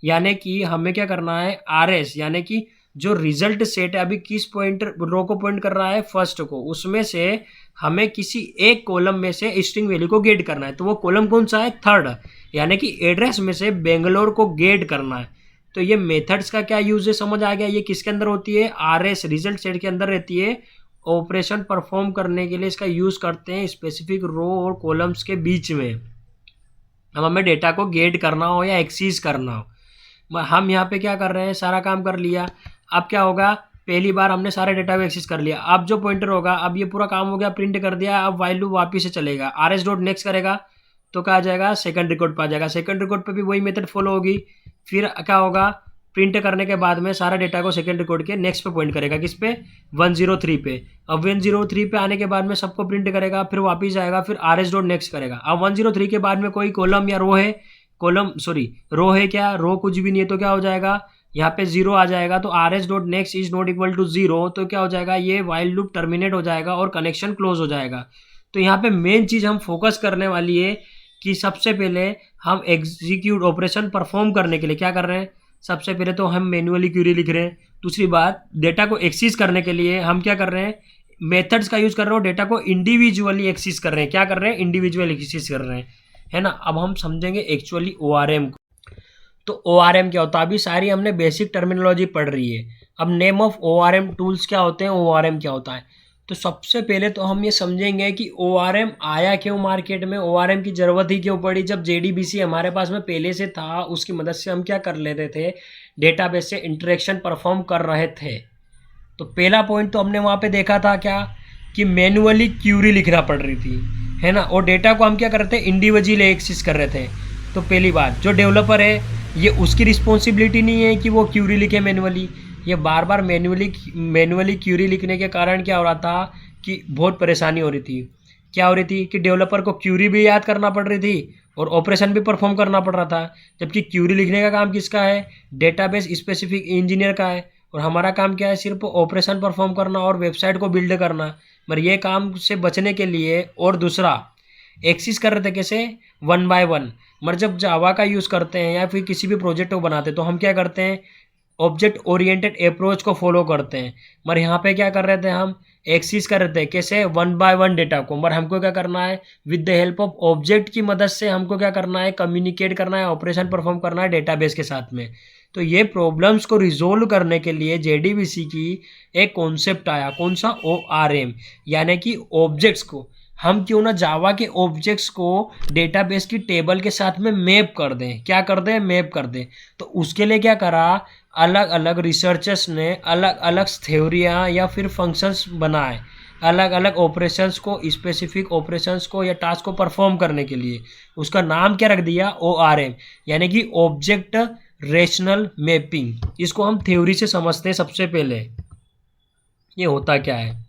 यानी कि हमें क्या करना है, RS यानी कि जो रिजल्ट सेट है अभी किस पॉइंट रो को पॉइंट कर रहा है, फर्स्ट को, उसमें से हमें किसी एक कॉलम में से स्ट्रिंग वैल्यू को गेट करना है। तो वो कॉलम कौन सा है, थर्ड, यानी कि एड्रेस में से बेंगलोर को गेट करना है। तो ये मेथड्स का क्या यूज है, समझ आ गया। ये किसके अंदर होती है, RS रिजल्ट सेट के अंदर रहती है। ऑपरेशन परफॉर्म करने के लिए इसका यूज करते हैं स्पेसिफिक रो और कॉलम्स के बीच में। अब हमें डेटा को गेट करना हो या एक्सेस करना हो, हम यहाँ पे क्या कर रहे हैं, सारा काम कर लिया। अब क्या होगा, पहली बार हमने सारे डेटा को एक्सेस कर लिया। अब जो पॉइंटर होगा, अब ये पूरा काम हो गया, प्रिंट कर दिया। अब वाइल लूप वापिस से चलेगा, RS डॉट नेक्स्ट करेगा तो क्या आ जाएगा, सेकंड रिकॉर्ड पर आ जाएगा। सेकंड रिकॉर्ड पे भी वही मेथड फॉलो होगी। फिर क्या होगा, प्रिंट करने के बाद में सारा डेटा को सेकंड रिकॉर्ड के नेक्स्ट पे पॉइंट करेगा, किस पे, 103 पे। अब 103 पे आने के बाद में सबको प्रिंट करेगा, फिर वापिस जाएगा, फिर RS डॉट नेक्स्ट करेगा। अब 103 के बाद में कोई कॉलम या रो है, रो है क्या, रो कुछ भी नहीं है, तो क्या हो जाएगा, यहाँ पे 0 आ जाएगा। तो RS dot next is not equal to 0, तो क्या हो जाएगा, ये वाइल लूप टर्मिनेट हो जाएगा और कनेक्शन क्लोज हो जाएगा। तो यहाँ पे मेन चीज़ हम फोकस करने वाली है कि सबसे पहले हम एग्जीक्यूट ऑपरेशन परफॉर्म करने के लिए क्या कर रहे हैं, सबसे पहले तो हम मैन्युअली क्यूरी लिख रहे हैं। दूसरी बात, डेटा को एक्सेस करने के लिए हम क्या कर रहे हैं, मेथड्स का यूज़ कर रहे हो, डेटा को इंडिविजुअली एक्सेस कर रहे हैं। क्या कर रहे हैं, इंडिविजुअल एक्सेस कर रहे हैं, है ना। अब हम समझेंगे एक्चुअली ORM को। तो ORM क्या होता है, अभी सारी हमने बेसिक टर्मिनोलॉजी पढ़ रही है। अब नेम ऑफ ORM टूल्स क्या होते हैं, ORM क्या होता है। तो सबसे पहले तो हम ये समझेंगे कि ORM आया क्यों मार्केट में, ORM की ज़रूरत ही क्यों पड़ी। जब JDBC हमारे पास में पहले से था, उसकी मदद से हम क्या कर लेते थे, डेटाबेस से इंटरेक्शन परफॉर्म कर रहे थे। तो पहला पॉइंट तो हमने वहाँ पे देखा था क्या, कि मैनुअली क्यूरी लिखना पड़ रही थी, है ना, और डेटा को हम क्या कर रहे थे, इंडिविजुअली एक्सेस कर रहे थे। तो पहली बात, जो डेवलपर है ये उसकी रिस्पॉन्सिबिलिटी नहीं है कि वो क्यूरी लिखे मैनुअली। ये बार बार मैनुअली क्यूरी लिखने के कारण क्या हो रहा था कि बहुत परेशानी हो रही थी। क्या हो रही थी कि डेवलपर को क्यूरी भी याद करना पड़ रही थी और ऑपरेशन भी परफॉर्म करना पड़ रहा था। जबकि क्यूरी लिखने का काम किसका है, डेटाबेस स्पेसिफिक इंजीनियर का है, और हमारा काम क्या है, सिर्फ ऑपरेशन परफॉर्म करना और वेबसाइट को बिल्ड करना। पर ये काम से बचने के लिए, और दूसरा एक्सेस कर रहे थे कैसे, 1 बाय 1। मगर जब जावा का यूज़ करते हैं या फिर किसी भी प्रोजेक्ट को बनाते हैं तो हम क्या करते हैं, ऑब्जेक्ट ओरिएंटेड अप्रोच को फॉलो करते हैं। मगर यहाँ पे क्या कर रहे थे, हम एक्सेस कर रहे थे कैसे, 1 बाय 1 डेटा को। मगर हमको क्या करना है, with the help of object की मदद से हमको क्या करना है, कम्युनिकेट करना है, ऑपरेशन परफॉर्म करना है डेटाबेस के साथ में। तो ये प्रॉब्लम्स को रिजोल्व करने के लिए JDBC की एक कॉन्सेप्ट आया, कौन सा, ORM, यानी कि ऑब्जेक्ट्स को हम क्यों ना जावा के ऑब्जेक्ट्स को डेटाबेस की टेबल के साथ में मैप कर दें। क्या कर दें, मैप कर दें। तो उसके लिए क्या करा, अलग अलग रिसर्चर्स ने अलग अलग थ्योरियाँ या फिर फंक्शंस बनाए, अलग अलग ऑपरेशंस को, स्पेसिफिक ऑपरेशंस को या टास्क को परफॉर्म करने के लिए। उसका नाम क्या रख दिया, ORM, यानी कि ऑब्जेक्ट रेशनल मैपिंग। इसको हम थ्योरी से समझते हैं। सबसे पहले ये होता क्या है,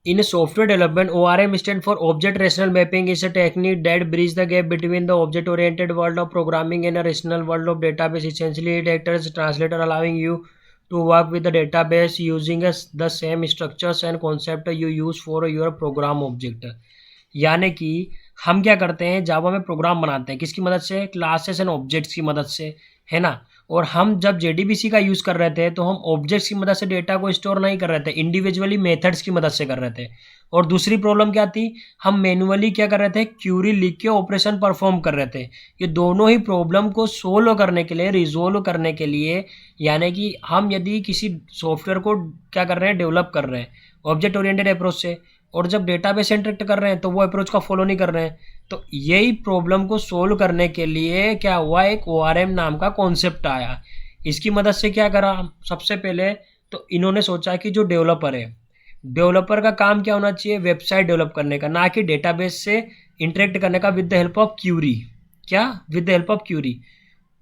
in software development ORM stand for object relational mapping is a technique that bridge the gap between the object oriented world of programming and a relational world of database. Essentially it acts as a translator allowing you to work with the database using the same structures and concept you use for your program object. यानी कि हम क्या करते हैं, जावा में प्रोग्राम बनाते हैं किसकी मदद से, क्लासेस एंड ऑब्जेक्ट्स की मदद से, है ना। और हम जब JDBC का यूज़ कर रहे थे तो हम ऑब्जेक्ट्स की मदद से डेटा को स्टोर नहीं कर रहे थे, इंडिविजुअली मेथड्स की मदद से कर रहे थे। और दूसरी प्रॉब्लम क्या थी, हम मैनुअली क्या कर रहे थे, क्यूरी लिख के ऑपरेशन परफॉर्म कर रहे थे। ये दोनों ही प्रॉब्लम को सोल्व करने के लिए, रिजोल्व करने के लिए, यानी कि हम यदि किसी सॉफ्टवेयर को क्या कर रहे हैं, डेवलप कर रहे हैं ऑब्जेक्ट ओरिएंटेड अप्रोच से, और जब डेटाबेस इंटरेक्ट कर रहे हैं तो वो अप्रोच का फॉलो नहीं कर रहे हैं। तो यही प्रॉब्लम को सोल्व करने के लिए क्या हुआ, एक ORM नाम का कॉन्सेप्ट आया। इसकी मदद से क्या करा, सबसे पहले तो इन्होंने सोचा कि जो डेवलपर है, डेवलपर का काम क्या होना चाहिए, वेबसाइट डेवलप करने का, ना कि डेटाबेस से इंटरेक्ट करने का with the help of query. क्या, with the help of query.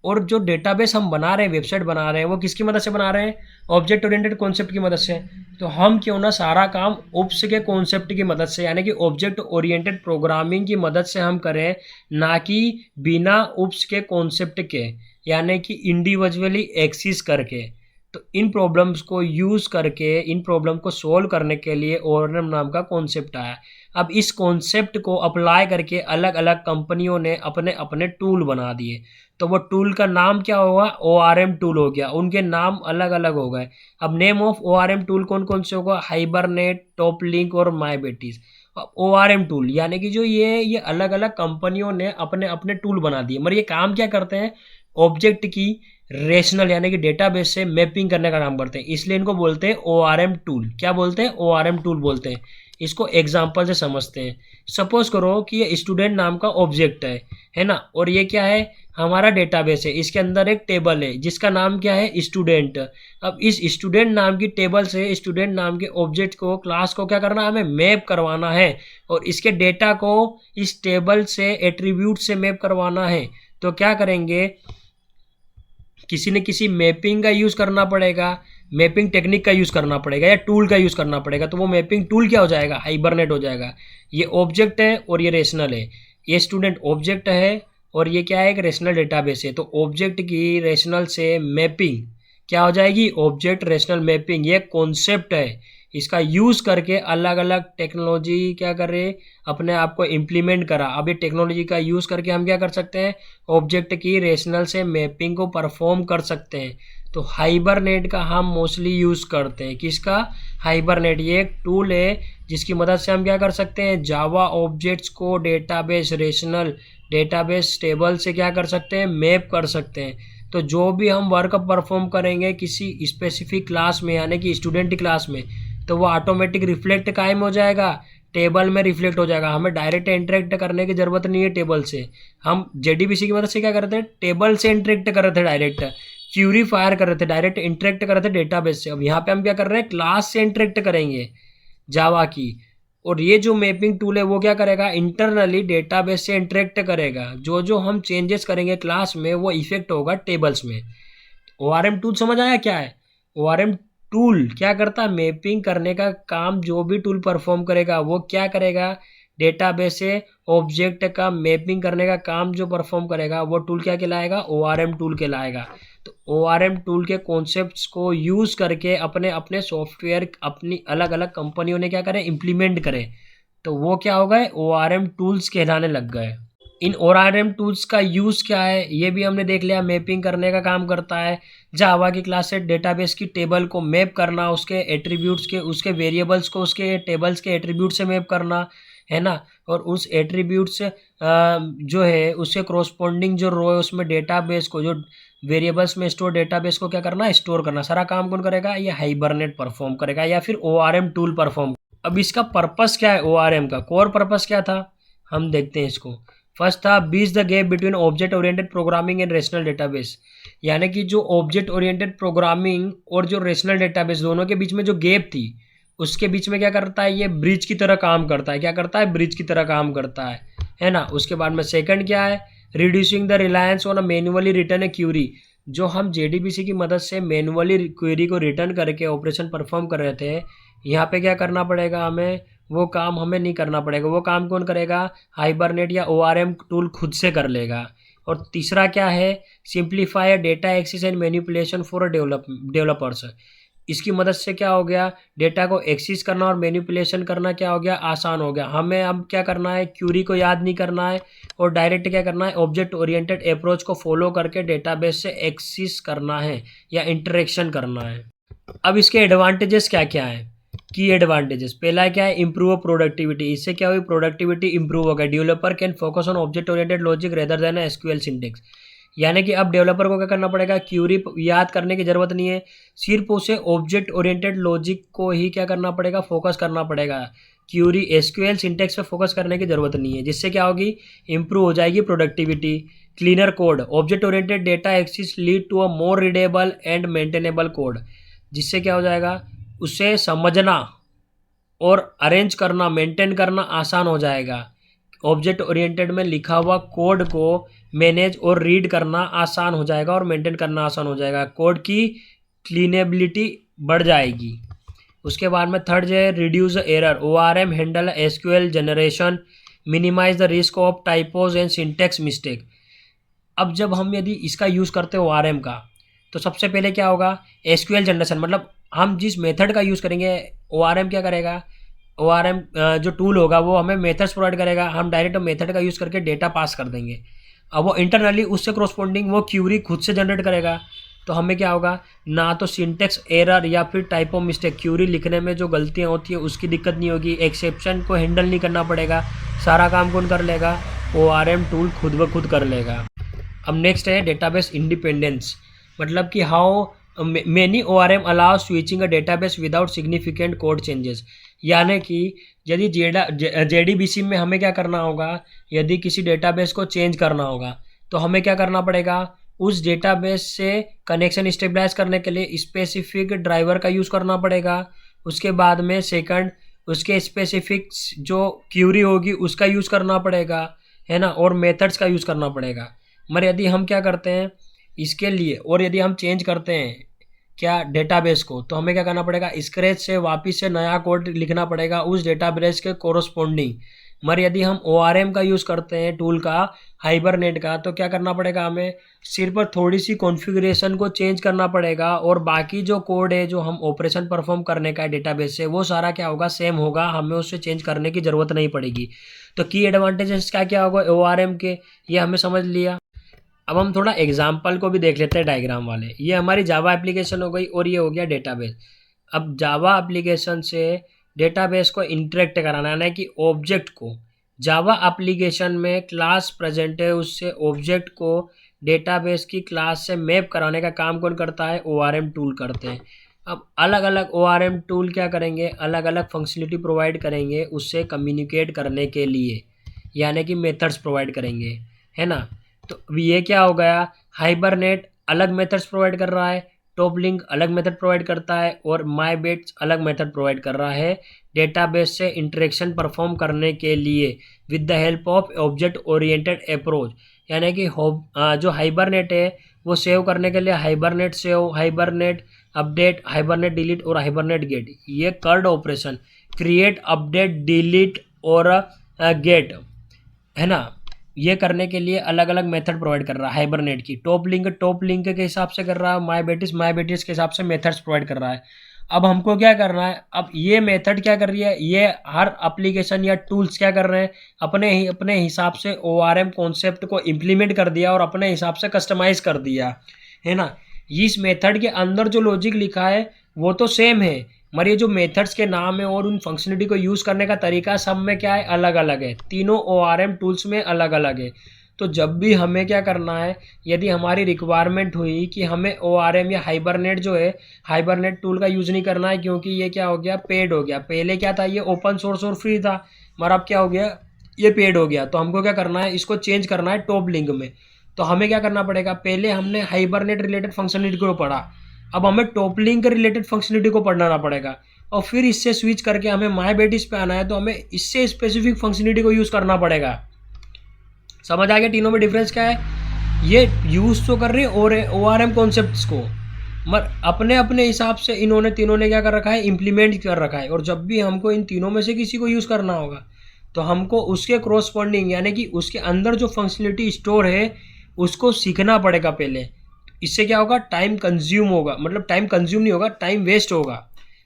और जो डेटाबेस हम बना रहे हैं, वेबसाइट बना रहे हैं, वो किसकी मदद से बना रहे हैं, ऑब्जेक्ट ओरिएंटेड कॉन्सेप्ट की मदद से। तो हम क्यों ना सारा काम OOPS के कॉन्सेप्ट की मदद से, यानी कि ऑब्जेक्ट ओरिएंटेड प्रोग्रामिंग की मदद से हम करें, ना कि बिना OOPS के कॉन्सेप्ट के, यानी कि इंडिविजुअली एक्सेस करके। तो इन प्रॉब्लम्स को यूज़ करके, इन प्रॉब्लम को सोल्व करने के लिए ORM नाम का कॉन्सेप्ट आया। अब इस कॉन्सेप्ट को अप्लाई करके अलग अलग कंपनियों ने अपने अपने टूल बना दिए। तो वो टूल का नाम क्या होगा, ORM टूल हो गया। उनके नाम अलग अलग हो गए। अब नेम ऑफ ORM टूल कौन कौन से होगा, हाइबरनेट, टॉपलिंक और माईबेटिस। ORM टूल यानी कि जो ये अलग अलग कंपनियों ने अपने अपने टूल बना दिए, मगर ये काम क्या करते हैं, ऑब्जेक्ट की रेशनल यानी कि डेटाबेस से मैपिंग करने का काम करते हैं। इसलिए इनको बोलते हैं ORM टूल। क्या बोलते हैं, ORM टूल बोलते हैं। इसको एग्जाम्पल से समझते हैं। सपोज करो कि ये स्टूडेंट नाम का ऑब्जेक्ट है ना, और ये क्या है, हमारा डेटाबेस है। इसके अंदर एक टेबल है जिसका नाम क्या है, स्टूडेंट। अब इस स्टूडेंट नाम की टेबल से स्टूडेंट नाम के ऑब्जेक्ट को, क्लास को क्या करना है, हमें मैप करवाना है, और इसके डेटा को इस टेबल से, एट्रीब्यूट से मैप करवाना है। तो क्या करेंगे, किसी न किसी मैपिंग का यूज़ करना पड़ेगा, मैपिंग टेक्निक का यूज़ करना पड़ेगा या टूल का यूज़ करना पड़ेगा। तो वो मैपिंग टूल क्या हो जाएगा, हाइबरनेट हो जाएगा। ये ऑब्जेक्ट है और ये रेशनल है। ये स्टूडेंट ऑब्जेक्ट है और ये क्या है, एक रेशनल डेटाबेस है। तो ऑब्जेक्ट की रेशनल से मैपिंग क्या हो जाएगी, ऑब्जेक्ट रेशनल मैपिंग। ये कॉन्सेप्ट है, इसका यूज़ करके अलग अलग टेक्नोलॉजी क्या कर रहे, अपने आप को इम्प्लीमेंट करा। अब ये टेक्नोलॉजी का यूज़ करके हम क्या कर सकते हैं, ऑब्जेक्ट की रेशनल से मैपिंग को परफॉर्म कर सकते हैं। तो हाइबरनेट का हम मोस्टली यूज़ करते हैं। किसका? हाइबरनेट। ये एक टूल है जिसकी मदद से हम क्या कर सकते हैं, जावा ऑब्जेक्ट्स को डेटाबेस, रेशनल डेटाबेस टेबल से क्या कर सकते हैं, मैप कर सकते हैं। तो जो भी हम वर्क परफॉर्म करेंगे किसी स्पेसिफिक क्लास में, यानी कि स्टूडेंट क्लास में, तो वो ऑटोमेटिक रिफ्लेक्ट कायम हो जाएगा, टेबल में रिफ्लेक्ट हो जाएगा। हमें डायरेक्ट इंटरेक्ट करने की ज़रूरत नहीं है टेबल से। हम जेडीबीसी की मदद से क्या करते हैं, टेबल से इंटरेक्ट कर रहे थे, डायरेक्ट क्यूरी फायर कर रहे थे, डायरेक्ट इंटरेक्ट कर रहे थे डेटाबेस से। अब यहाँ पे हम क्या कर रहे हैं, क्लास से इंटरेक्ट करेंगे जावा की। और ये जो मैपिंग टूल है वो क्या करेगा, इंटरनली डेटाबेस से इंटरेक्ट करेगा। जो जो हम चेंजेस करेंगे क्लास में वो इफेक्ट होगा टेबल्स में। ORM टूल समझ आया क्या है? ORM टूल क्या करता है, मैपिंग करने का काम जो भी टूल परफॉर्म करेगा वो क्या करेगा, डेटाबेस से ऑब्जेक्ट का मैपिंग करने का काम जो परफॉर्म करेगा वो टूल क्या कहलाएगा, ORM टूल कहलाएगा। तो ORM टूल के कॉन्सेप्ट्स को यूज़ करके अपने अपने सॉफ्टवेयर अपनी अलग अलग कंपनियों ने क्या करें, इम्प्लीमेंट करें। तो वो क्या हो गए, ORM टूल्स कहलाने लग गए। इन ORM टूल्स का यूज़ क्या है ये भी हमने देख लिया। मैपिंग करने का काम करता है। जावा की क्लास से डेटाबेस की टेबल को मैप करना, उसके एट्रीब्यूट्स के, उसके वेरिएबल्स को उसके टेबल्स के एट्रीब्यूट से मैप करना, है ना। और उस एट्रीब्यूट्स जो है उससे क्रॉसपोंडिंग जो रो है उसमें डेटाबेस को, जो वेरिएबल्स में स्टोर डेटाबेस को क्या करना, स्टोर करना। सारा काम कौन करेगा, ये हाइबरनेट परफॉर्म करेगा या फिर ORM टूल परफॉर्म। अब इसका पर्पस क्या है, ORM का कोर पर्पस क्या था, हम देखते हैं इसको। फर्स्ट था bridge the gap between object oriented programming and rational database. यानी कि जो ऑब्जेक्ट ओरिएंटेड प्रोग्रामिंग और जो रेशनल डेटाबेस दोनों के बीच में जो गैप थी उसके बीच में क्या करता है, ये ब्रिज की तरह काम करता है। क्या करता है, ब्रिज की तरह काम करता है ना। उसके बाद में सेकंड क्या है, reducing the reliance on a manually written a query. जो हम जेडीबीसी की मदद से मैनुअली क्वेरी को रिटर्न करके ऑपरेशन परफॉर्म कर रहे थे, यहाँ पे क्या करना पड़ेगा हमें, वो काम हमें नहीं करना पड़ेगा। वो काम कौन करेगा, हाइबरनेट या ORM टूल खुद से कर लेगा। और तीसरा क्या है, simplify data access and manipulation for developers. इसकी मदद से क्या हो गया, डेटा को एक्सेस करना और मैनिपुलेशन करना क्या हो गया, आसान हो गया। हमें अब क्या करना है, क्यूरी को याद नहीं करना है और डायरेक्ट क्या करना है, ऑब्जेक्ट ओरिएंटेड अप्रोच को फॉलो करके डेटाबेस से एक्सेस करना है या इंटरेक्शन करना है। अब इसके एडवांटेजेस क्या क्या है, की एडवांटेजेस। पहला क्या है, इंप्रूव प्रोडक्टिविटी। इससे क्या हुई, प्रोडक्टिविटी इंप्रूव होगा। Developer can focus on object oriented logic rather than SQL syntax. यानी कि अब डेवलपर को क्या करना पड़ेगा, क्यूरी याद करने की जरूरत नहीं है, सिर्फ उसे ऑब्जेक्ट ओरिएंटेड लॉजिक को ही क्या करना पड़ेगा, फोकस करना पड़ेगा। क्यूरी SQL सिंटेक्स पे फोकस करने की जरूरत नहीं है, जिससे क्या होगी, इंप्रूव हो जाएगी productivity. Cleaner code, object oriented data access lead to a more readable and maintainable code. जिससे क्या हो जाएगा, उसे समझना और अरेंज करना, मेंटेन करना आसान हो जाएगा। ऑब्जेक्ट ओरिएंटेड में लिखा हुआ कोड को मैनेज और रीड करना आसान हो जाएगा और मेंटेन करना आसान हो जाएगा। कोड की क्लीनेबिलिटी बढ़ जाएगी। उसके बाद में थर्ड जो है, reduce error. ORM handle SQL generation, minimise the risk of typos and syntax mistake. अब जब हम यदि इसका यूज़ करते हैं ORM का, तो सबसे पहले क्या होगा, SQL जनरेशन, मतलब हम जिस मेथड का यूज़ करेंगे ORM क्या करेगा, ORM जो टूल होगा वो हमें मेथड्स प्रोवाइड करेगा। हम डायरेक्ट मेथड का यूज़ करके डेटा पास कर देंगे। अब वो इंटरनली उससे क्रॉसपोंडिंग वो क्यूरी खुद से जनरेट करेगा। तो हमें क्या होगा, ना तो सिंटेक्स एरर या फिर टाइपो मिस्टेक, क्यूरी लिखने में जो गलतियाँ होती है उसकी दिक्कत नहीं होगी। एक्सेप्शन को हैंडल नहीं करना पड़ेगा। सारा काम कौन कर लेगा, ORM टूल खुद ब खुद कर लेगा। अब नेक्स्ट है डेटाबेस इंडिपेंडेंस। मतलब कि how many ORM allow switching a database without significant code changes. यानी कि यदि जेडीबीसी में हमें क्या करना होगा, यदि किसी डेटाबेस को चेंज करना होगा तो हमें क्या करना पड़ेगा, उस डेटाबेस से कनेक्शन स्टेबलाइज करने के लिए स्पेसिफिक ड्राइवर का यूज़ करना पड़ेगा। उसके बाद में सेकंड, उसके स्पेसिफिक जो क्यूरी होगी उसका यूज़ करना पड़ेगा, है ना, और मेथड्स का यूज़ करना पड़ेगा। मगर यदि हम क्या करते हैं इसके लिए, और यदि हम चेंज करते हैं क्या डेटाबेस को, तो हमें क्या करना पड़ेगा, स्क्रैच से वापस से नया कोड लिखना पड़ेगा उस डेटाबेस के कोरोस्पोंडिंग। मगर यदि हम ORM का यूज़ करते हैं टूल का, हाइबरनेट का, तो क्या करना पड़ेगा, हमें सिर्फ थोड़ी सी कॉन्फ़िगरेशन को चेंज करना पड़ेगा और बाकी जो कोड है जो हम ऑपरेशन परफॉर्म करने का है डेटाबेस से, वो सारा क्या होगा, सेम होगा। हमें उससे चेंज करने की ज़रूरत नहीं पड़ेगी। तो की एडवांटेजेस क्या क्या होगा ORM के, ये हमें समझ लिया। अब हम थोड़ा एग्जाम्पल को भी देख लेते हैं डायग्राम वाले। ये हमारी जावा एप्लीकेशन हो गई और ये हो गया डेटाबेस। अब जावा एप्लीकेशन से डेटाबेस को इंटरेक्ट कराना है कि ऑब्जेक्ट को, जावा एप्लीकेशन में क्लास प्रेजेंट है, उससे ऑब्जेक्ट को डेटाबेस की क्लास से मैप कराने का काम कौन करता है? ORM टूल करते हैं। अब अलग अलग ORM टूल क्या करेंगे? अलग अलग फंक्शनलिटी प्रोवाइड करेंगे उससे कम्युनिकेट करने के लिए, यानी कि मेथड्स प्रोवाइड करेंगे, है ना। तो ये क्या हो गया? हाइबरनेट अलग मेथड्स प्रोवाइड कर रहा है, टॉप लिंक अलग मेथड प्रोवाइड करता है और माई बेट्स अलग मेथड प्रोवाइड कर रहा है डेटाबेस से इंटरेक्शन परफॉर्म करने के लिए with the help of object oriented approach. यानी कि जो हाइबरनेट है वो सेव करने के लिए Hibernate save, Hibernate update, Hibernate delete और हाइबरनेट गेट, ये CRUD operation create, update, delete और गेट, है ना, ये करने के लिए अलग अलग मेथड प्रोवाइड कर रहा है हाइबरनेट की। टॉप लिंक के हिसाब से कर रहा है, माई बेटिस के हिसाब से मेथड्स प्रोवाइड कर रहा है। अब हमको क्या करना है? अब ये मेथड क्या कर रही है? ये हर एप्लीकेशन या टूल्स क्या कर रहे हैं? अपने हिसाब से ORM कॉन्सेप्ट को इम्प्लीमेंट कर दिया और अपने हिसाब से कस्टमाइज कर दिया, है ना। इस मेथड के अंदर जो लॉजिक लिखा है वो तो सेम है, मगर ये जो मेथड्स के नाम है और उन फंक्शनलिटी को यूज़ करने का तरीका सब में क्या है? अलग अलग है। तीनों ORM टूल्स में अलग अलग है। तो जब भी हमें क्या करना है, यदि हमारी रिक्वायरमेंट हुई कि हमें ORM या हाइबरनेट जो है, हाइबरनेट टूल का यूज़ नहीं करना है क्योंकि ये क्या हो गया? पेड हो गया। पहले क्या था? ये ओपन सोर्स और फ्री था, मगर अब क्या हो गया? ये पेड हो गया। तो हमको क्या करना है? इसको चेंज करना है टॉप लिंक में। तो हमें क्या करना पड़ेगा? पहले हमने हाइबरनेट रिलेटेड फंक्शनलिटी को पढ़ा, अब हमें टॉप लिंक रिलेटेड फंक्शनलिटी को पढ़ना पड़ेगा और फिर इससे स्विच करके हमें माई बेटिस पे आना है, तो हमें इससे स्पेसिफिक फंक्शनलिटी को यूज़ करना पड़ेगा। समझ आ गया तीनों में डिफरेंस क्या है? ये यूज़ तो कर रहे हैं ORM कॉन्सेप्ट्स को, मगर अपने अपने हिसाब से इन्होंने तीनों ने क्या कर रखा है? इम्प्लीमेंट कर रखा है। और जब भी हमको इन तीनों में से किसी को यूज़ करना होगा तो हमको उसके क्रॉसपॉन्डिंग, यानी कि उसके अंदर जो फंक्शनलिटी स्टोर है उसको सीखना पड़ेगा पहले। इससे क्या होगा? टाइम कंज्यूम होगा, मतलब टाइम कंज्यूम नहीं होगा, टाइम वेस्ट होगा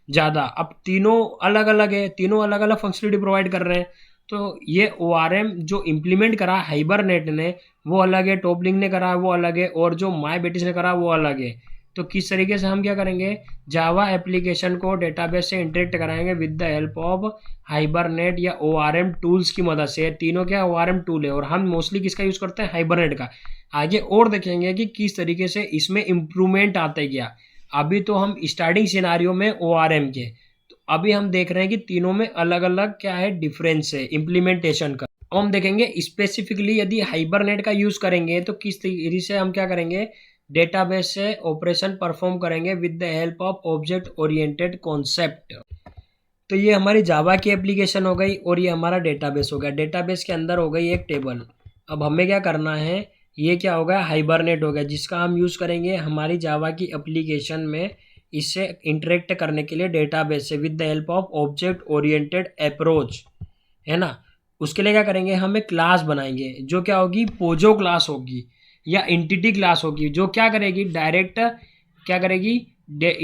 ज़्यादा। अब तीनों अलग अलग है, तीनों अलग अलग फंक्शनलिटी प्रोवाइड कर रहे हैं। तो ये ORM जो इम्प्लीमेंट करा हाइबरनेट ने वो अलग है, टॉप लिंक ने करा वो अलग है, और जो माई बेटिस ने करा वो अलग है। तो किस तरीके से हम क्या करेंगे? जावा एप्लीकेशन को डेटाबेस से इंटरेक्ट कराएंगे with the help of hibernate या ORM टूल्स की मदद से। तीनों क्या ORM टूल है और हम मोस्टली किसका यूज़ करते हैं? हाइबरनेट का। आगे और देखेंगे कि किस तरीके से इसमें इम्प्रूवमेंट आते गया। अभी तो हम स्टार्टिंग सिनारियो में ORM के, तो अभी हम देख रहे हैं कि तीनों में अलग अलग क्या है? डिफरेंस है इम्प्लीमेंटेशन का। अब हम देखेंगे स्पेसिफिकली यदि हाइबरनेट का यूज़ करेंगे तो किस तरीके से हम क्या करेंगे? डेटाबेस से ऑपरेशन परफॉर्म करेंगे with the help of object oriented concept. तो ये हमारी जावा की एप्लीकेशन हो गई और ये हमारा डेटाबेस हो गया। डेटाबेस के अंदर हो गई एक टेबल। अब हमें क्या करना है? ये क्या हो गया? हाइबरनेट हो गया, जिसका हम यूज़ करेंगे हमारी जावा की एप्लीकेशन में इससे इंटरेक्ट करने के लिए डेटाबेस से with the help of object oriented approach, है ना। उसके लिए क्या करेंगे? हम एक क्लास बनाएंगे जो क्या होगी? पोजो क्लास होगी या एंटिटी क्लास होगी, जो क्या करेगी? डायरेक्ट क्या करेगी?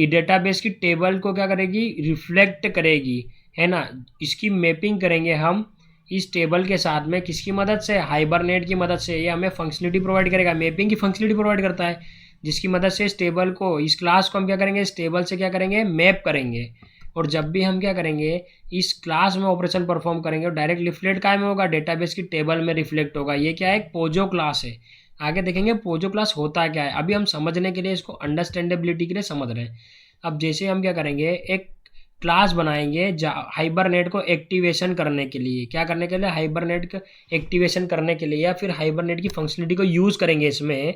डेटाबेस की टेबल को क्या करेगी? रिफ्लेक्ट करेगी, है ना। इसकी मैपिंग करेंगे हम इस टेबल के साथ में, किसकी मदद से? हाइबरनेट की मदद से। ये हमें फंक्शनलिटी प्रोवाइड करेगा, मैपिंग की फंक्शनलिटी प्रोवाइड करता है, जिसकी मदद से इस टेबल को, इस क्लास को हम क्या करेंगे? इस टेबल से क्या करेंगे? मैप करेंगे। और जब भी हम क्या करेंगे? इस क्लास में ऑपरेशन परफॉर्म करेंगे और डायरेक्ट रिफ्लेक्ट काय में होगा? डेटाबेस की टेबल में रिफ्लेक्ट होगा। ये क्या है? एक पोजो क्लास है। आगे देखेंगे पोजो क्लास होता क्या है। अभी हम समझने के लिए, इसको अंडरस्टैंडेबिलिटी के लिए समझ रहे हैं। अब जैसे हम क्या करेंगे? एक क्लास बनाएंगे हाइबरनेट को एक्टिवेशन करने के लिए। क्या करने के लिए? हाइबरनेट को एक्टिवेशन करने के लिए, या फिर हाइबरनेट की फंक्शनलिटी को यूज़ करेंगे इसमें।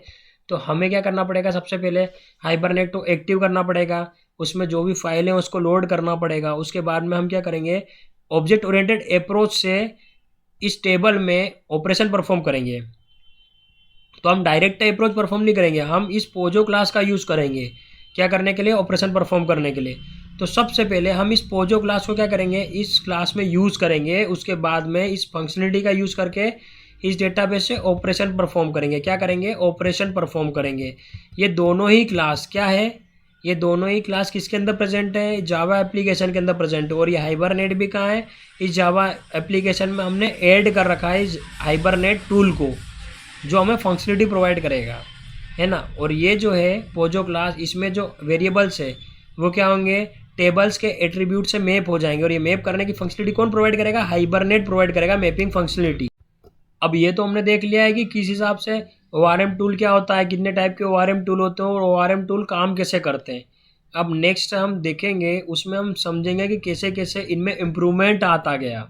तो हमें क्या करना पड़ेगा? सबसे पहले हाइबरनेट को एक्टिव करना पड़ेगा, उसमें जो भी फाइल है उसको लोड करना पड़ेगा। उसके बाद में हम क्या करेंगे? ऑब्जेक्ट ओरिएंटेड अप्रोच से इस टेबल में ऑपरेशन परफॉर्म करेंगे। तो हम डायरेक्ट अप्रोच परफॉर्म नहीं करेंगे, हम इस पोजो क्लास का यूज़ करेंगे। क्या करने के लिए? ऑपरेशन परफॉर्म करने के लिए। तो सबसे पहले हम इस पोजो क्लास को क्या करेंगे? इस क्लास में यूज़ करेंगे। उसके बाद में इस फंक्शनलिटी का यूज़ करके इस डेटाबेस से ऑपरेशन परफॉर्म करेंगे। क्या करेंगे? ऑपरेशन परफॉर्म करेंगे। ये दोनों ही क्लास क्या है? ये दोनों ही क्लास किसके अंदर प्रेजेंट है? जावा एप्लीकेशन के अंदर प्रेजेंट है। और ये हाइबरनेट भी कहाँ है? इस जावा एप्लीकेशन में हमने ऐड कर रखा है इस हाइबरनेट टूल को। जो हमें फंक्शनलिटी प्रोवाइड करेगा, है ना। और ये जो है पोजो क्लास, इसमें जो वेरिएबल्स है वो क्या होंगे, टेबल्स के एट्रीब्यूट से मैप हो जाएंगे। और ये मैप करने की फंक्शनलिटी कौन प्रोवाइड करेगा, हाइबरनेट प्रोवाइड करेगा मैपिंग फंक्शनलिटी। अब ये तो हमने देख लिया है कि किस हिसाब से ORM टूल क्या होता है, कितने टाइप के ORM टूल होते हैं और ORM टूल काम कैसे करते हैं। अब नेक्स्ट हम देखेंगे, उसमें हम समझेंगे कि कैसे कैसे इनमें इम्प्रूवमेंट आता गया।